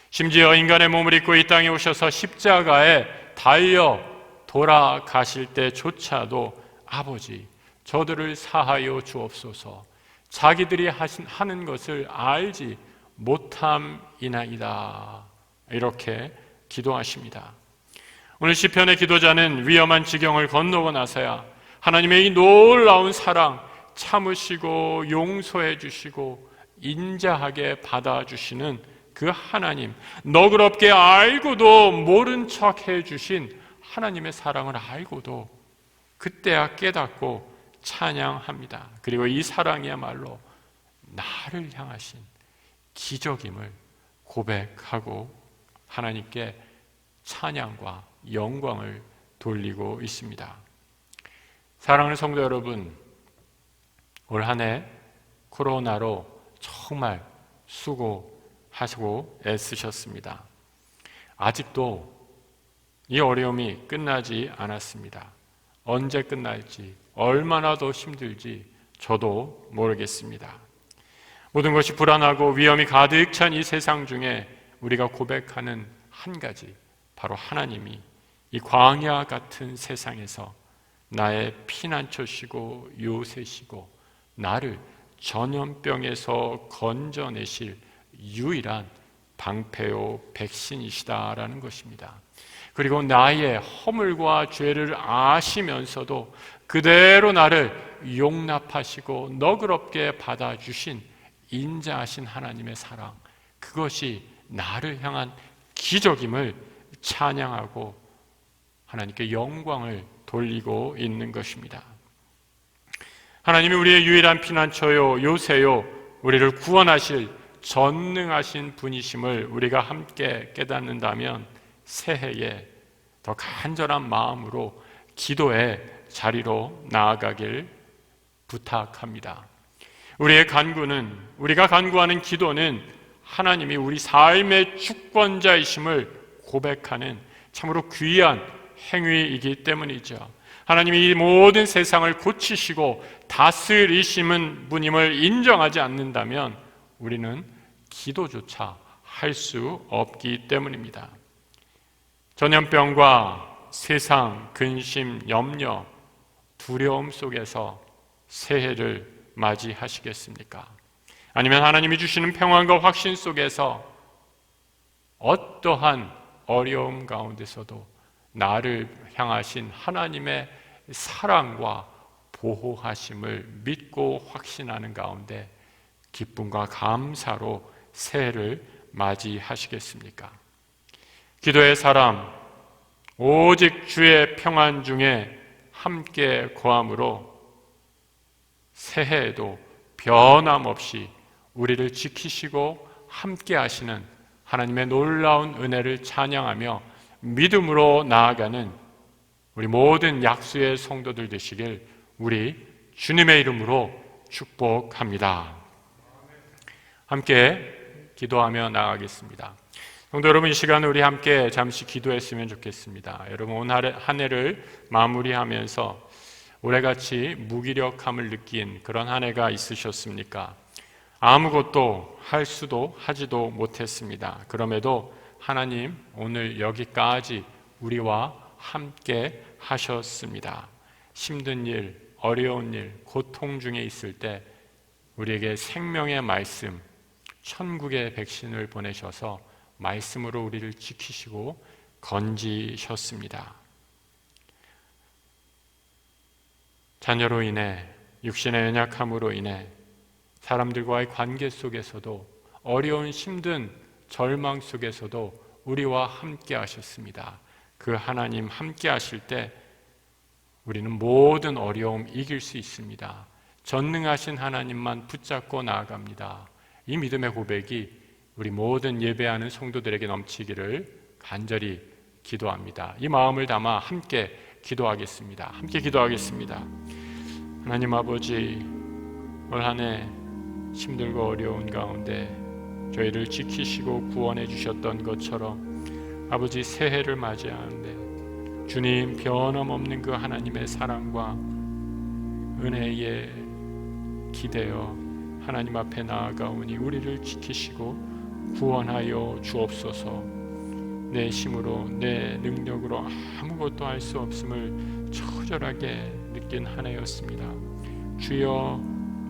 심지어 인간의 몸을 입고 이 땅에 오셔서 십자가에 달려 돌아가실 때조차도 아버지 저들을 사하여 주옵소서, 자기들이 하는 것을 알지 못함이나이다, 이렇게 기도하십니다. 오늘 시편의 기도자는 위험한 지경을 건너고 나서야 하나님의 이 놀라운 사랑, 참으시고 용서해 주시고 인자하게 받아주시는 그 하나님, 너그럽게 알고도 모른 척 해주신 하나님의 사랑을 알고도 그때야 깨닫고 찬양합니다. 그리고 이 사랑이야말로 나를 향하신 기적임을 고백하고 하나님께 찬양과 영광을 돌리고 있습니다. 사랑하는 성도 여러분, 올 한 해 코로나로 정말 수고하시고 애쓰셨습니다. 아직도 이 어려움이 끝나지 않았습니다. 언제 끝날지, 얼마나 더 힘들지 저도 모르겠습니다. 모든 것이 불안하고 위험이 가득 찬 이 세상 중에 우리가 고백하는 한 가지, 바로 하나님이 이 광야 같은 세상에서 나의 피난처시고 요새시고 나를 전염병에서 건져내실 유일한 방패요 백신이시다라는 것입니다. 그리고 나의 허물과 죄를 아시면서도 그대로 나를 용납하시고 너그럽게 받아주신 인자하신 하나님의 사랑, 그것이 나를 향한 기적임을 찬양하고 하나님께 영광을 돌리고 있는 것입니다. 하나님이 우리의 유일한 피난처요 요새요 우리를 구원하실 전능하신 분이심을 우리가 함께 깨닫는다면 새해에 더 간절한 마음으로 기도의 자리로 나아가길 부탁합니다. 우리의 간구는, 우리가 간구하는 기도는 하나님이 우리 삶의 주권자이심을 고백하는 참으로 귀한 행위이기 때문이죠. 하나님이 이 모든 세상을 고치시고 다스리시는 분임을 인정하지 않는다면 우리는 기도조차 할 수 없기 때문입니다. 전염병과 세상 근심, 염려, 두려움 속에서 새해를 맞이하시겠습니까? 아니면 하나님이 주시는 평안과 확신 속에서 어떠한 어려움 가운데서도 나를 향하신 하나님의 사랑과 보호하심을 믿고 확신하는 가운데 기쁨과 감사로 새해를 맞이하시겠습니까? 기도의 사람, 오직 주의 평안 중에 함께 거함으로 새해에도 변함없이 우리를 지키시고 함께 하시는 하나님의 놀라운 은혜를 찬양하며 믿음으로 나아가는 우리 모든 약수의 성도들 되시길 우리 주님의 이름으로 축복합니다. 함께 기도하며 나아가겠습니다. 성도 여러분, 이 시간에 우리 함께 잠시 기도했으면 좋겠습니다. 여러분, 오늘 한 해를 마무리하면서 올해같이 무기력함을 느낀 그런 한 해가 있으셨습니까? 아무것도 할 수도 하지도 못했습니다. 그럼에도 하나님 오늘 여기까지 우리와 함께 하셨습니다. 힘든 일, 어려운 일, 고통 중에 있을 때 우리에게 생명의 말씀, 천국의 백신을 보내셔서 말씀으로 우리를 지키시고 건지셨습니다. 자녀로 인해, 육신의 연약함으로 인해 사람들과의 관계 속에서도, 어려운 힘든 절망 속에서도 우리와 함께 하셨습니다. 그 하나님 함께 하실 때 우리는 모든 어려움 이길 수 있습니다. 전능하신 하나님만 붙잡고 나아갑니다. 이 믿음의 고백이 우리 모든 예배하는 성도들에게 넘치기를 간절히 기도합니다. 이 마음을 담아 함께 기도하겠습니다. 함께 기도하겠습니다. 하나님 아버지, 올 한 해 힘들고 어려운 가운데 저희를 지키시고 구원해 주셨던 것처럼 아버지, 새해를 맞이하는데 주님 변함없는 그 하나님의 사랑과 은혜에 기대어 하나님 앞에 나아가오니 우리를 지키시고 구원하여 주옵소서. 내 힘으로, 내 능력으로 아무것도 할 수 없음을 처절하게 느낀 한 해였습니다. 주여,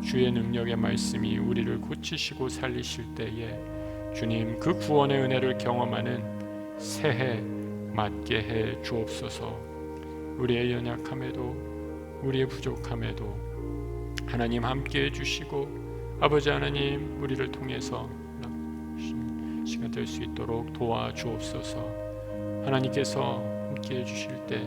주의 능력의 말씀이 우리를 고치시고 살리실 때에 주님 그 구원의 은혜를 경험하는 새해 맞게 해 주옵소서. 우리의 연약함에도 우리의 부족함에도 하나님 함께 해주시고 아버지 하나님 우리를 통해서 시간 될 수 있도록 도와주옵소서. 하나님께서 함께 해주실 때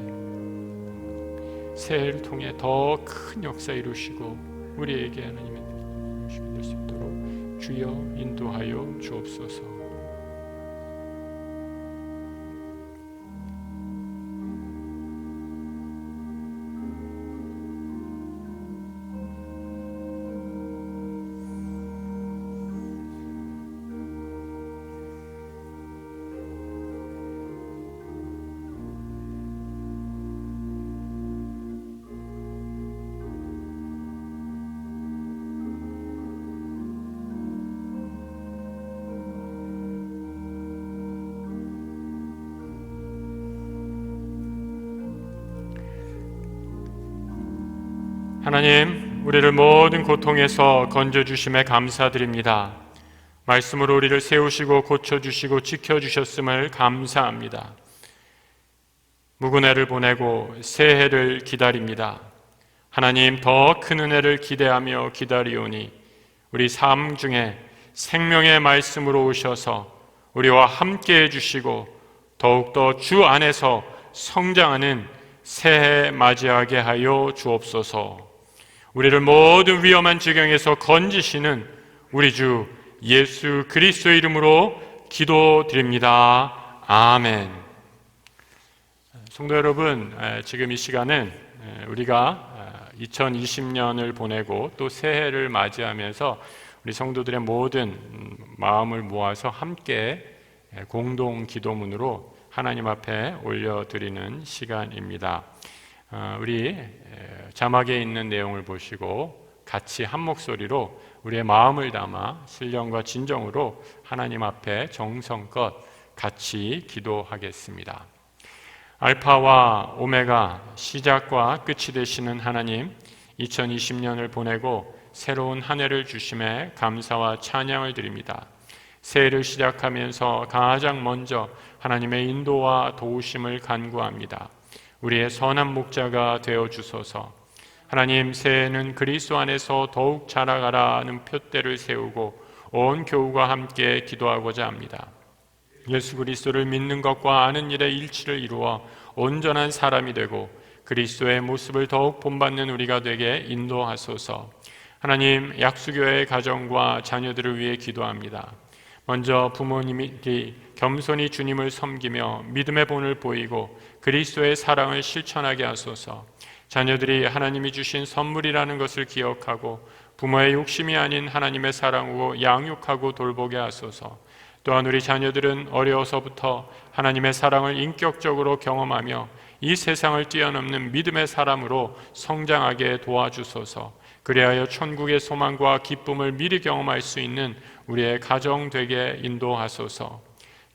새해를 통해 더 큰 역사 이루시고 우리에게 하나님의 시간 될 수 있도록 주여 인도하여 주옵소서. 하나님, 우리를 모든 고통에서 건져주심에 감사드립니다. 말씀으로 우리를 세우시고 고쳐주시고 지켜주셨음을 감사합니다. 묵은 해를 보내고 새해를 기다립니다. 하나님, 더 큰 은혜를 기대하며 기다리오니 우리 삶 중에 생명의 말씀으로 오셔서 우리와 함께 해주시고 더욱더 주 안에서 성장하는 새해 맞이하게 하여 주옵소서. 우리를 모든 위험한 지경에서 건지시는 우리 주 예수 그리스도의 이름으로 기도드립니다. 아멘. 성도 여러분, 지금 이 시간은 우리가 2020년을 보내고 또 새해를 맞이하면서 우리 성도들의 모든 마음을 모아서 함께 공동 기도문으로 하나님 앞에 올려드리는 시간입니다. 우리 자막에 있는 내용을 보시고 같이 한 목소리로 우리의 마음을 담아 신령과 진정으로 하나님 앞에 정성껏 같이 기도하겠습니다. 알파와 오메가, 시작과 끝이 되시는 하나님, 2020년을 보내고 새로운 한 해를 주심에 감사와 찬양을 드립니다. 새해를 시작하면서 가장 먼저 하나님의 인도와 도우심을 간구합니다. 우리의 선한 목자가 되어 주소서. 하나님, 새해는 그리스도 안에서 더욱 자라가라는 표대를 세우고 온 교우가 함께 기도하고자 합니다. 예수 그리스도를 믿는 것과 아는 일의 일치를 이루어 온전한 사람이 되고 그리스도의 모습을 더욱 본받는 우리가 되게 인도하소서. 하나님, 약수교회의 가정과 자녀들을 위해 기도합니다. 먼저 부모님이 겸손히 주님을 섬기며 믿음의 본을 보이고 그리스도의 사랑을 실천하게 하소서. 자녀들이 하나님이 주신 선물이라는 것을 기억하고 부모의 욕심이 아닌 하나님의 사랑으로 양육하고 돌보게 하소서. 또한 우리 자녀들은 어려서부터 하나님의 사랑을 인격적으로 경험하며 이 세상을 뛰어넘는 믿음의 사람으로 성장하게 도와주소서. 그리하여 천국의 소망과 기쁨을 미리 경험할 수 있는 우리의 가정 되게 인도하소서.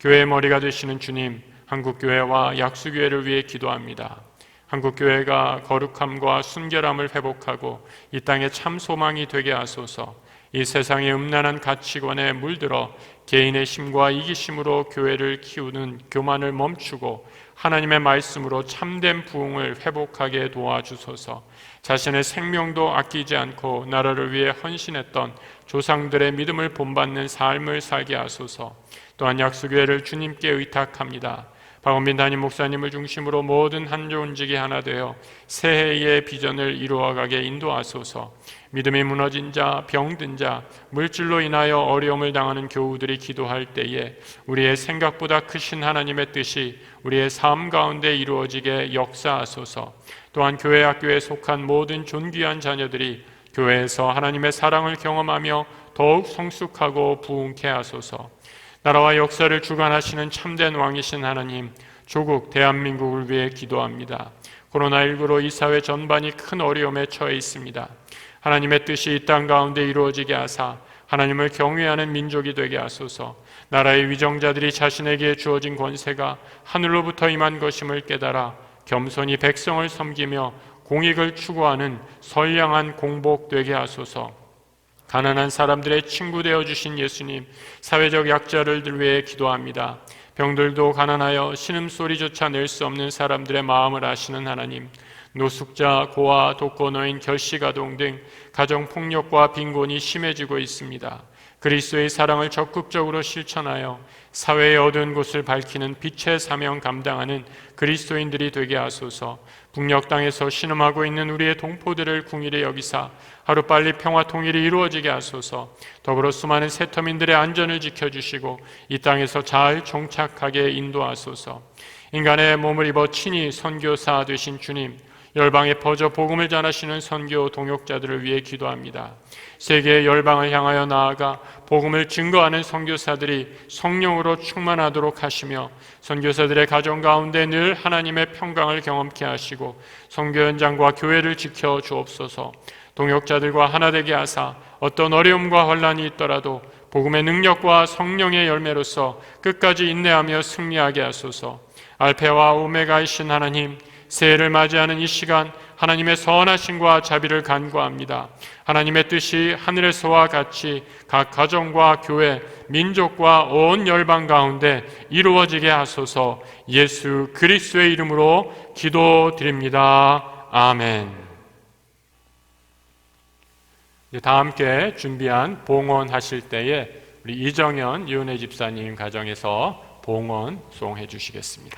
교회의 머리가 되시는 주님, 한국교회와 약수교회를 위해 기도합니다. 한국교회가 거룩함과 순결함을 회복하고 이 땅에 참 소망이 되게 하소서. 이 세상의 음란한 가치관에 물들어 개인의 힘과 이기심으로 교회를 키우는 교만을 멈추고 하나님의 말씀으로 참된 부흥을 회복하게 도와주소서. 자신의 생명도 아끼지 않고 나라를 위해 헌신했던 조상들의 믿음을 본받는 삶을 살게 하소서. 또한 약수교회를 주님께 의탁합니다. 박원빈 담임 목사님을 중심으로 모든 한조운직이 하나 되어 새해의 비전을 이루어가게 인도하소서. 믿음이 무너진 자, 병든 자, 물질로 인하여 어려움을 당하는 교우들이 기도할 때에 우리의 생각보다 크신 하나님의 뜻이 우리의 삶 가운데 이루어지게 역사하소서. 또한 교회 학교에 속한 모든 존귀한 자녀들이 교회에서 하나님의 사랑을 경험하며 더욱 성숙하고 부흥케 하소서. 나라와 역사를 주관하시는 참된 왕이신 하나님, 조국 대한민국을 위해 기도합니다. 코로나19로 이 사회 전반이 큰 어려움에 처해 있습니다. 하나님의 뜻이 이 땅 가운데 이루어지게 하사 하나님을 경외하는 민족이 되게 하소서. 나라의 위정자들이 자신에게 주어진 권세가 하늘로부터 임한 것임을 깨달아 겸손히 백성을 섬기며 공익을 추구하는 선량한 공복 되게 하소서. 가난한 사람들의 친구 되어주신 예수님, 사회적 약자를 위해 기도합니다. 병들도 가난하여 신음소리조차 낼 수 없는 사람들의 마음을 아시는 하나님, 노숙자, 고아, 독거노인, 결식아동 등 가정폭력과 빈곤이 심해지고 있습니다. 그리스도의 사랑을 적극적으로 실천하여 사회의 어두운 곳을 밝히는 빛의 사명 감당하는 그리스도인들이 되게 하소서. 북녘 땅에서 신음하고 있는 우리의 동포들을 궁일에 여기사 하루빨리 평화 통일이 이루어지게 하소서. 더불어 수많은 세터민들의 안전을 지켜주시고 이 땅에서 잘 정착하게 인도하소서. 인간의 몸을 입어 친히 선교사 되신 주님, 열방에 퍼져 복음을 전하시는 선교 동역자들을 위해 기도합니다. 세계의 열방을 향하여 나아가 복음을 증거하는 선교사들이 성령으로 충만하도록 하시며 선교사들의 가정 가운데 늘 하나님의 평강을 경험케 하시고 선교 현장과 교회를 지켜 주옵소서. 동역자들과 하나 되게 하사 어떤 어려움과 환난이 있더라도 복음의 능력과 성령의 열매로서 끝까지 인내하며 승리하게 하소서. 알파와 오메가이신 하나님, 새해를 맞이하는 이 시간 하나님의 선하심과 자비를 간구합니다. 하나님의 뜻이 하늘에서와 같이 각 가정과 교회, 민족과 온 열방 가운데 이루어지게 하소서. 예수 그리스도의 이름으로 기도드립니다. 아멘. 다 함께 준비한 봉헌하실 때에 우리 이정현 이은혜 집사님 가정에서 봉헌 송해 주시겠습니다.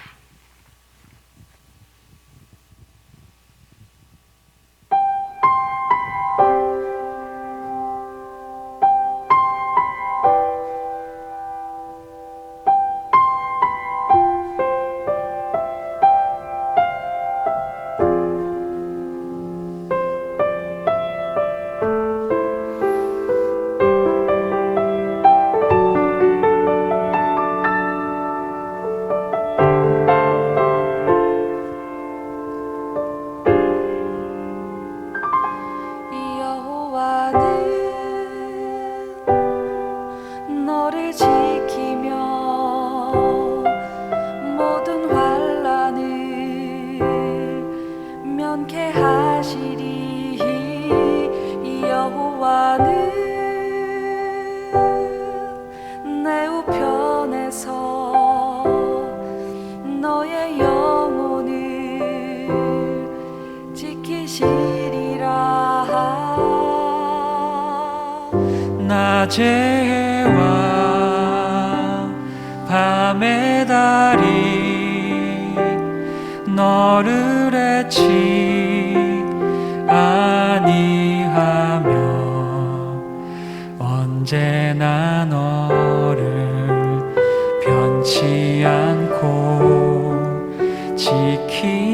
낮에와 밤의 달이 너를 잊지 아니하며 언제나 너를 변치 않고 지키시리.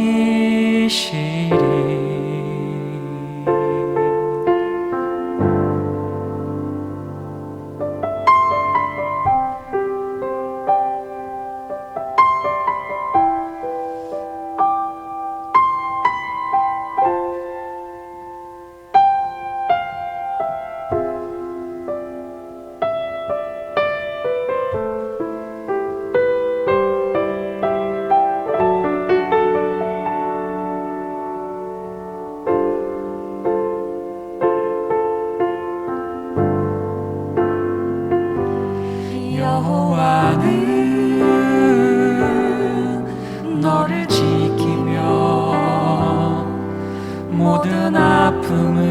모든 아픔을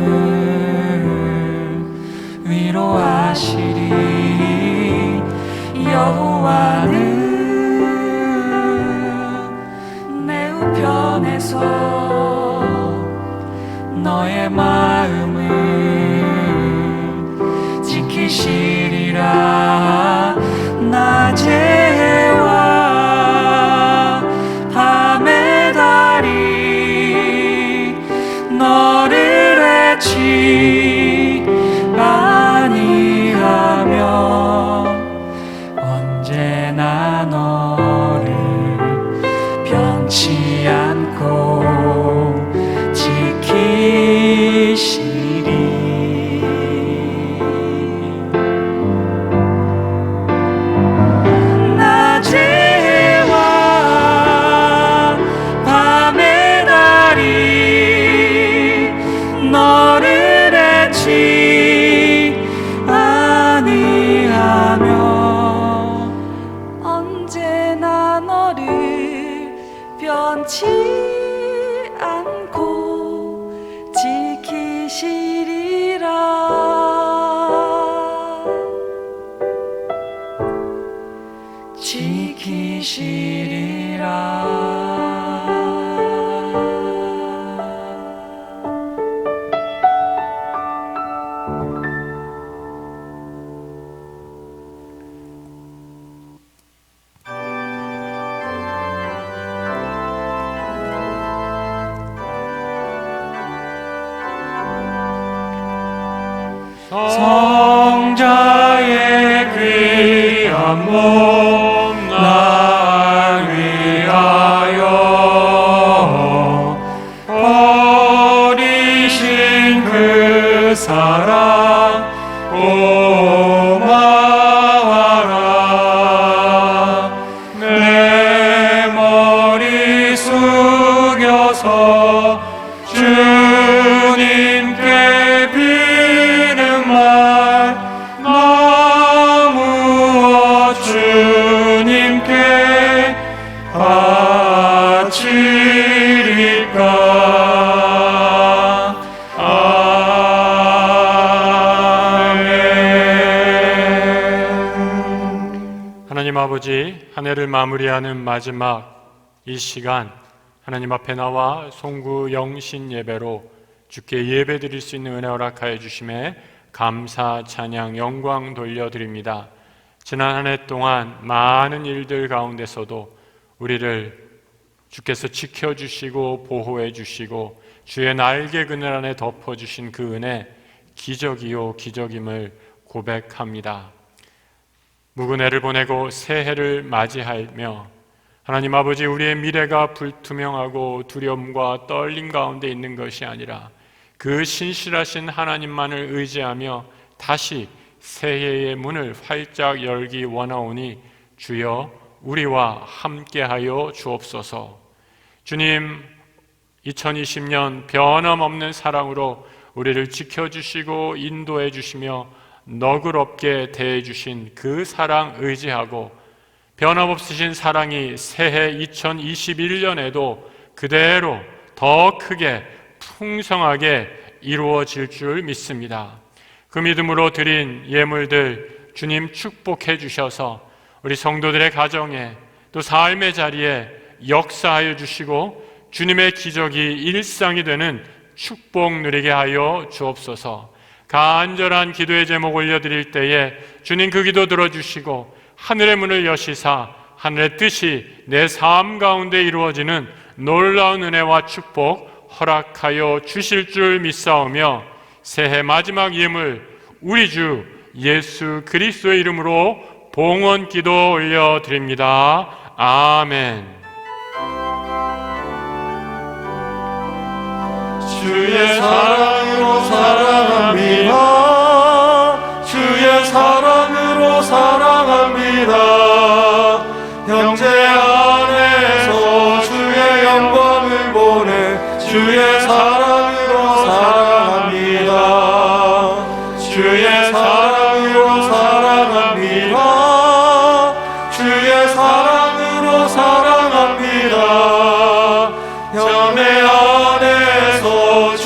위로하시리. 여호와는 내 우편에서 너의 마음을 지키시리라. 낮의 해와 밤의 달이 너를 해치 아니하며 언제나 너를 변치 않고 지키시리. 낮의 해와 밤의 달이 너를 해치 아니하며 언제나 너를 변치 않고 지키시리라. 성자의 귀한 몸 날 위하여 버리신 그 사랑 고마워라. 내 머리 숙여서 주님께 비는 말 너무 주님께 바치리까. 아멘. 하나님 아버지, 한 해를 마무리하는 마지막 이 시간 하나님 앞에 나와 송구 영신 예배로 주께 예배 드릴 수 있는 은혜 허락하여 주심에 감사, 찬양, 영광 돌려드립니다. 지난 한 해 동안 많은 일들 가운데서도 우리를 주께서 지켜주시고 보호해 주시고 주의 날개 그늘 안에 덮어주신 그 은혜 기적이요 기적임을 고백합니다. 묵은 해를 보내고 새 해를 맞이하며 하나님 아버지, 우리의 미래가 불투명하고 두려움과 떨림 가운데 있는 것이 아니라 그 신실하신 하나님만을 의지하며 다시 새해의 문을 활짝 열기 원하오니 주여 우리와 함께하여 주옵소서. 주님, 2020년 변함없는 사랑으로 우리를 지켜주시고 인도해 주시며 너그럽게 대해 주신 그 사랑 의지하고 변함없으신 사랑이 새해 2021년에도 그대로 더 크게 풍성하게 이루어질 줄 믿습니다. 그 믿음으로 드린 예물들 주님 축복해 주셔서 우리 성도들의 가정에 또 삶의 자리에 역사하여 주시고 주님의 기적이 일상이 되는 축복 누리게 하여 주옵소서. 간절한 기도의 제목 올려드릴 때에 주님 그 기도 들어주시고 하늘의 문을 여시사 하늘의 뜻이 내 삶 가운데 이루어지는 놀라운 은혜와 축복 허락하여 주실 줄 믿사오며 새해 마지막 예물 우리 주 예수 그리스도의 이름으로 봉헌 기도 올려드립니다. 아멘. 주의 사랑으로 사랑합니다. 주의 사랑으로 사랑합니다. 형제 안에서 주의 영광을 보내 주의 사랑으로 사랑합니다. 주의 사랑으로 사랑합니다. 주의 사랑으로 사랑합니다. 형제 안에서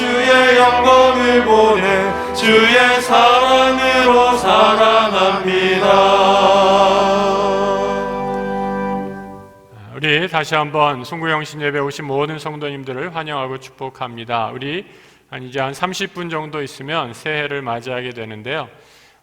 사랑을 보내 주의 사랑으로 사랑합니다. 우리 다시 한번 송구영신 예배 오신 모든 성도님들을 환영하고 축복합니다. 우리 이제 한 30분 정도 있으면 새해를 맞이하게 되는데요.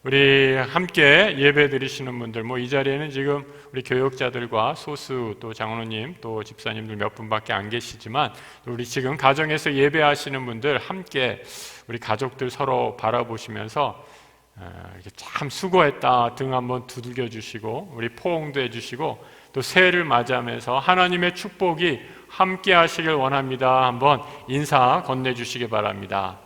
우리 함께 예배 드리시는 분들, 이 자리에는 지금 우리 교역자들과 소수 또 장로님 또 집사님들 몇 분밖에 안 계시지만, 우리 지금 가정에서 예배하시는 분들 함께 우리 가족들 서로 바라보시면서 참 수고했다 등 한번 두들겨 주시고, 우리 포옹도 해주시고, 또 새해를 맞이하면서 하나님의 축복이 함께 하시길 원합니다. 한번 인사 건네주시기 바랍니다.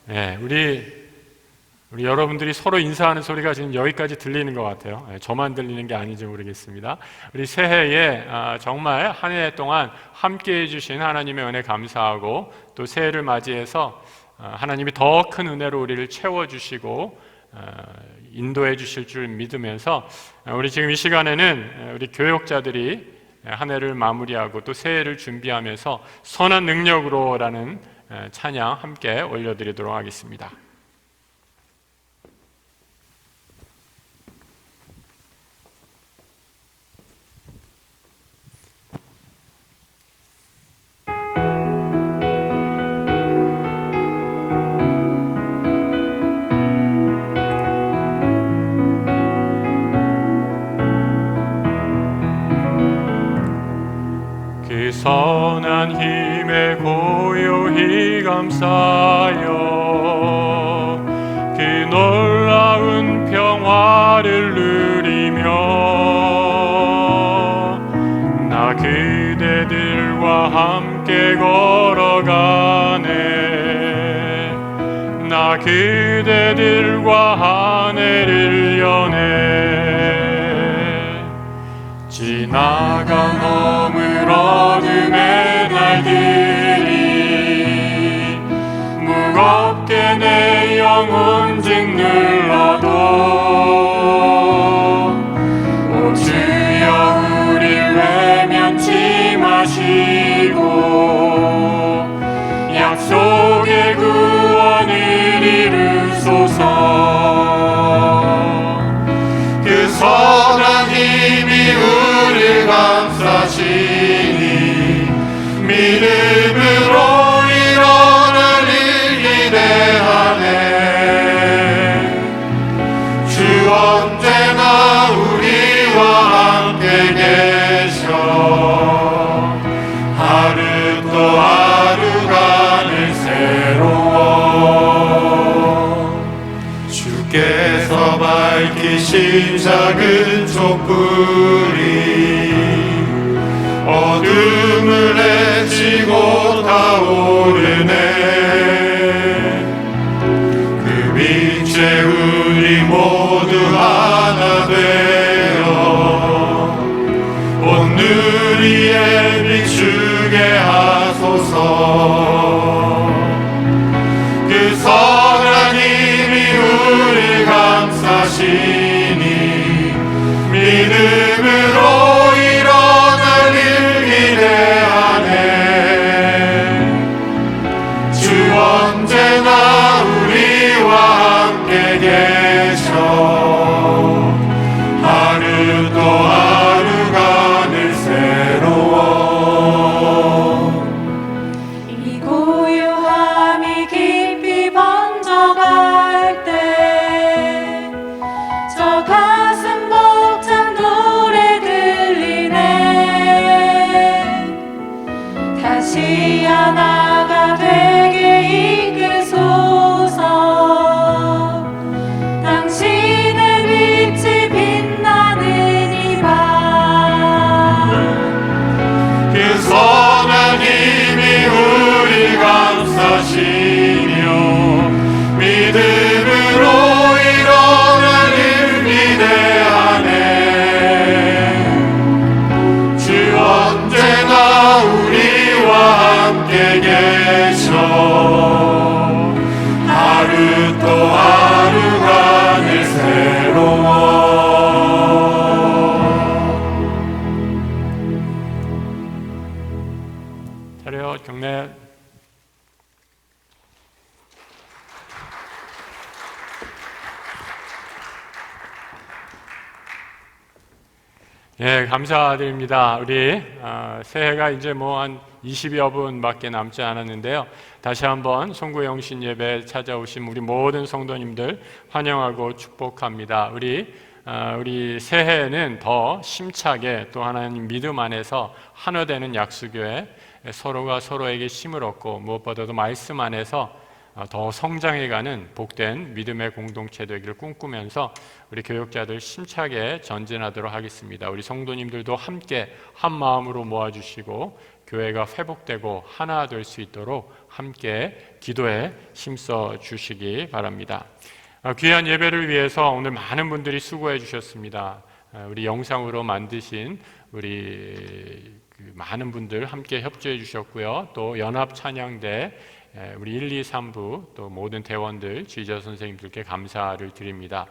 네, 우리 여러분들이 서로 인사하는 소리가 지금 여기까지 들리는 것 같아요. 저만 들리는 게 아닌지 모르겠습니다. 우리 새해에 정말 한 해 동안 함께 해주신 하나님의 은혜 감사하고, 또 새해를 맞이해서 하나님이 더 큰 은혜로 우리를 채워주시고 인도해 주실 줄 믿으면서, 우리 지금 이 시간에는 우리 교역자들이 한 해를 마무리하고 또 새해를 준비하면서 선한 능력으로라는 찬양 함께 올려드리도록 하겠습니다. 그 선한 힘에 고요히 감사여 그 놀라운 평화를 누리며 나 그대들과 함께 걸어가네. 나 그대들과 한 해를 여네. 지나간 허물 어둠의 날들이 무겁게 내 영혼 짓눌러도 오 주여 우릴 외면치 마시고 약속의 구원을 이루소서. 그 선한 힘이 우릴 감싸시니 믿음으로 일어날 일 기대하네. 주 언제나 우리와 함께 계셔 하루 또 하루가 늘 새로워. 주께서 밝히신 작은 촛불이 어둠을 헤치고 타오르네. 그 빛에 우리 모두 하나 되어 온 누리에 비추게 하소서. 그 선한 힘이 우리 감싸시니 믿음으로 언제나 우리와 함께 계셔 하루 또 하루가 늘 새로워. 이 고요함이 깊이 번져갈 때 저 가슴 벅찬 노래 들리네. 다시 하나가 되게 당신의 빛이 빛나는 이 밤. 그 선한 힘이 우리 감싸시며 믿음으로 일어날 일 기대하네. 주 언제나 우리와 함께 계셔 하루 또 하루가 늘 새로워. 차렷 경례. 예, 감사드립니다. 우리 새해가 이제 뭐 한 20여 분밖에 남지 않았는데요. 다시 한번 송구영신 예배 찾아오신 우리 모든 성도님들 환영하고 축복합니다. 우리 새해에는 더 심차게 또 하나님 믿음 안에서 하나 되는 약수교회, 서로가 서로에게 힘을 얻고 무엇보다도 말씀 안에서 더 성장해가는 복된 믿음의 공동체 되기를 꿈꾸면서 우리 교육자들 힘차게 전진하도록 하겠습니다. 우리 성도님들도 함께 한 마음으로 모아주시고 교회가 회복되고 하나 될 수 있도록 함께 기도에 힘써 주시기 바랍니다. 귀한 예배를 위해서 오늘 많은 분들이 수고해 주셨습니다. 우리 영상으로 만드신 우리 많은 분들 함께 협조해 주셨고요. 또 연합 찬양대 우리 1, 2, 3부 또 모든 대원들, 지휘자 선생님들께 감사를 드립니다.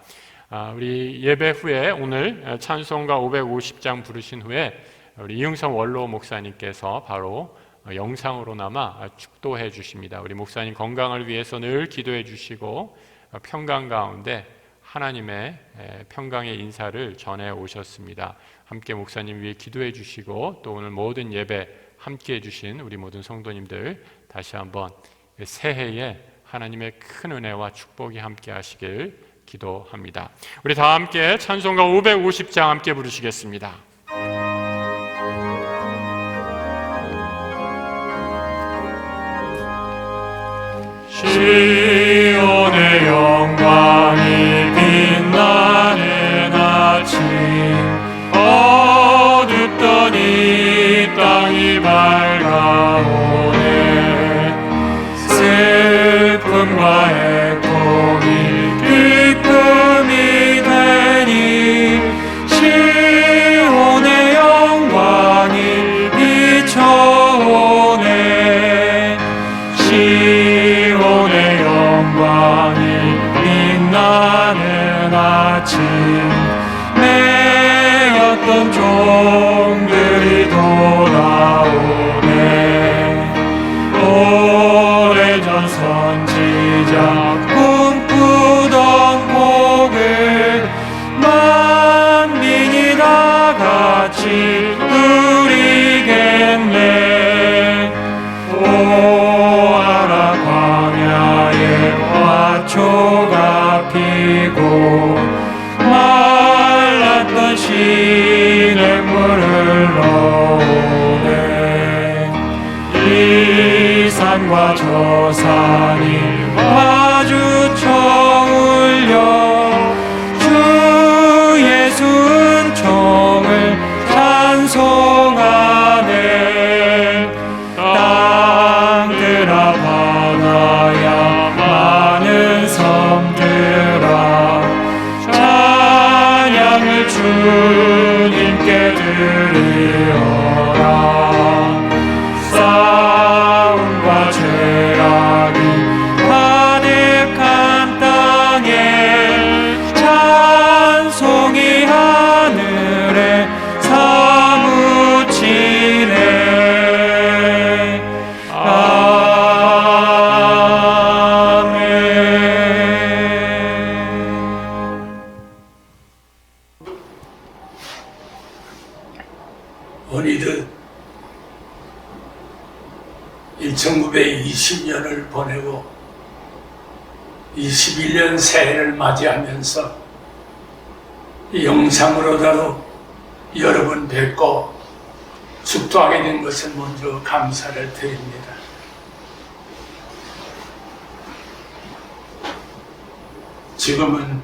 우리 예배 후에 오늘 찬송가 550장 부르신 후에 우리 이응성 원로 목사님께서 바로 영상으로나마 축도해 주십니다. 우리 목사님 건강을 위해서 늘 기도해 주시고 평강 가운데 하나님의 평강의 인사를 전해 오셨습니다. 함께 목사님 위해 기도해 주시고 또 오늘 모든 예배 함께 해주신 우리 모든 성도님들 다시 한번 새해에 하나님의 큰 은혜와 축복이 함께 하시길 기도합니다. 우리 다 함께 찬송가 550장 함께 부르시겠습니다. 시온의 영광이 빛나는 아침, 어둡던 이 땅이 밝아오네. 슬픔과 애통이 기쁨이 되니 시온의 영광이 비춰오네. 시온의 영광이 빛나는 아침, 매였던 종들이 돌아오네. 오래전 선지자 꿈꾸던 복을 만민이 다 같이 누리겠네. 오아라 광야에 화초가 피고 말랐던 시냇물을 넣으네. 이 산과 저 산이 마주쳐 울려 주 예수 은총을 찬송하네. 땅들아 바다야 많은 섬들아 찬양을 주님께 드리어라. 싸움과 죄악이 가득한 땅에 찬송이 하늘에 사무치네. 어느덧 1920년을 보내고 21년 새해를 맞이하면서 이 영상으로라도 여러분 뵙고 축도하게 된 것을 먼저 감사를 드립니다. 지금은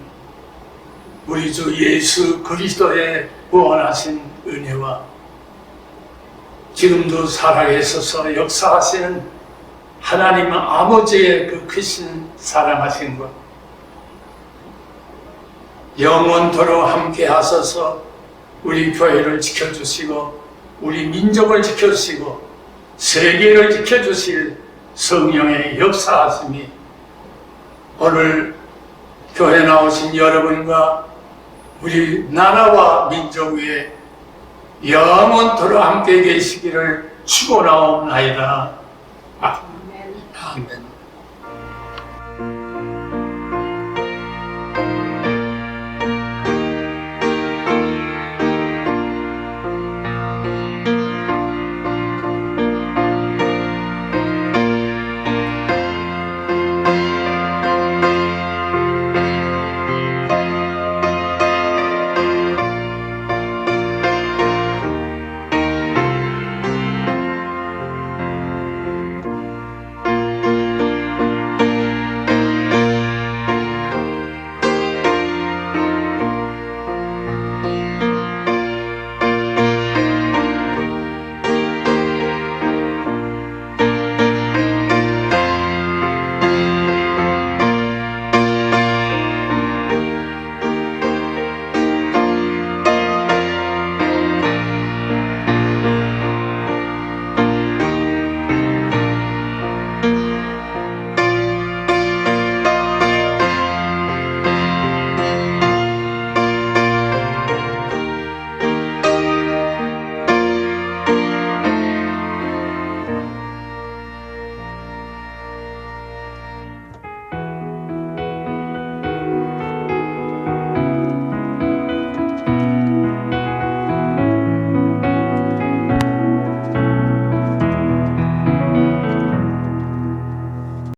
우리 주 예수 그리스도의 구원하신 은혜와 지금도 살아계셔서 역사하시는 하나님 아버지의 그 크신 사랑하신 것 영원토록 함께 하셔서 우리 교회를 지켜주시고 우리 민족을 지켜주시고 세계를 지켜주실 성령의 역사하심이 오늘 교회 나오신 여러분과 우리 나라와 민족 위에 영원토록 함께 계시기를 축원하옵나이다. 아멘.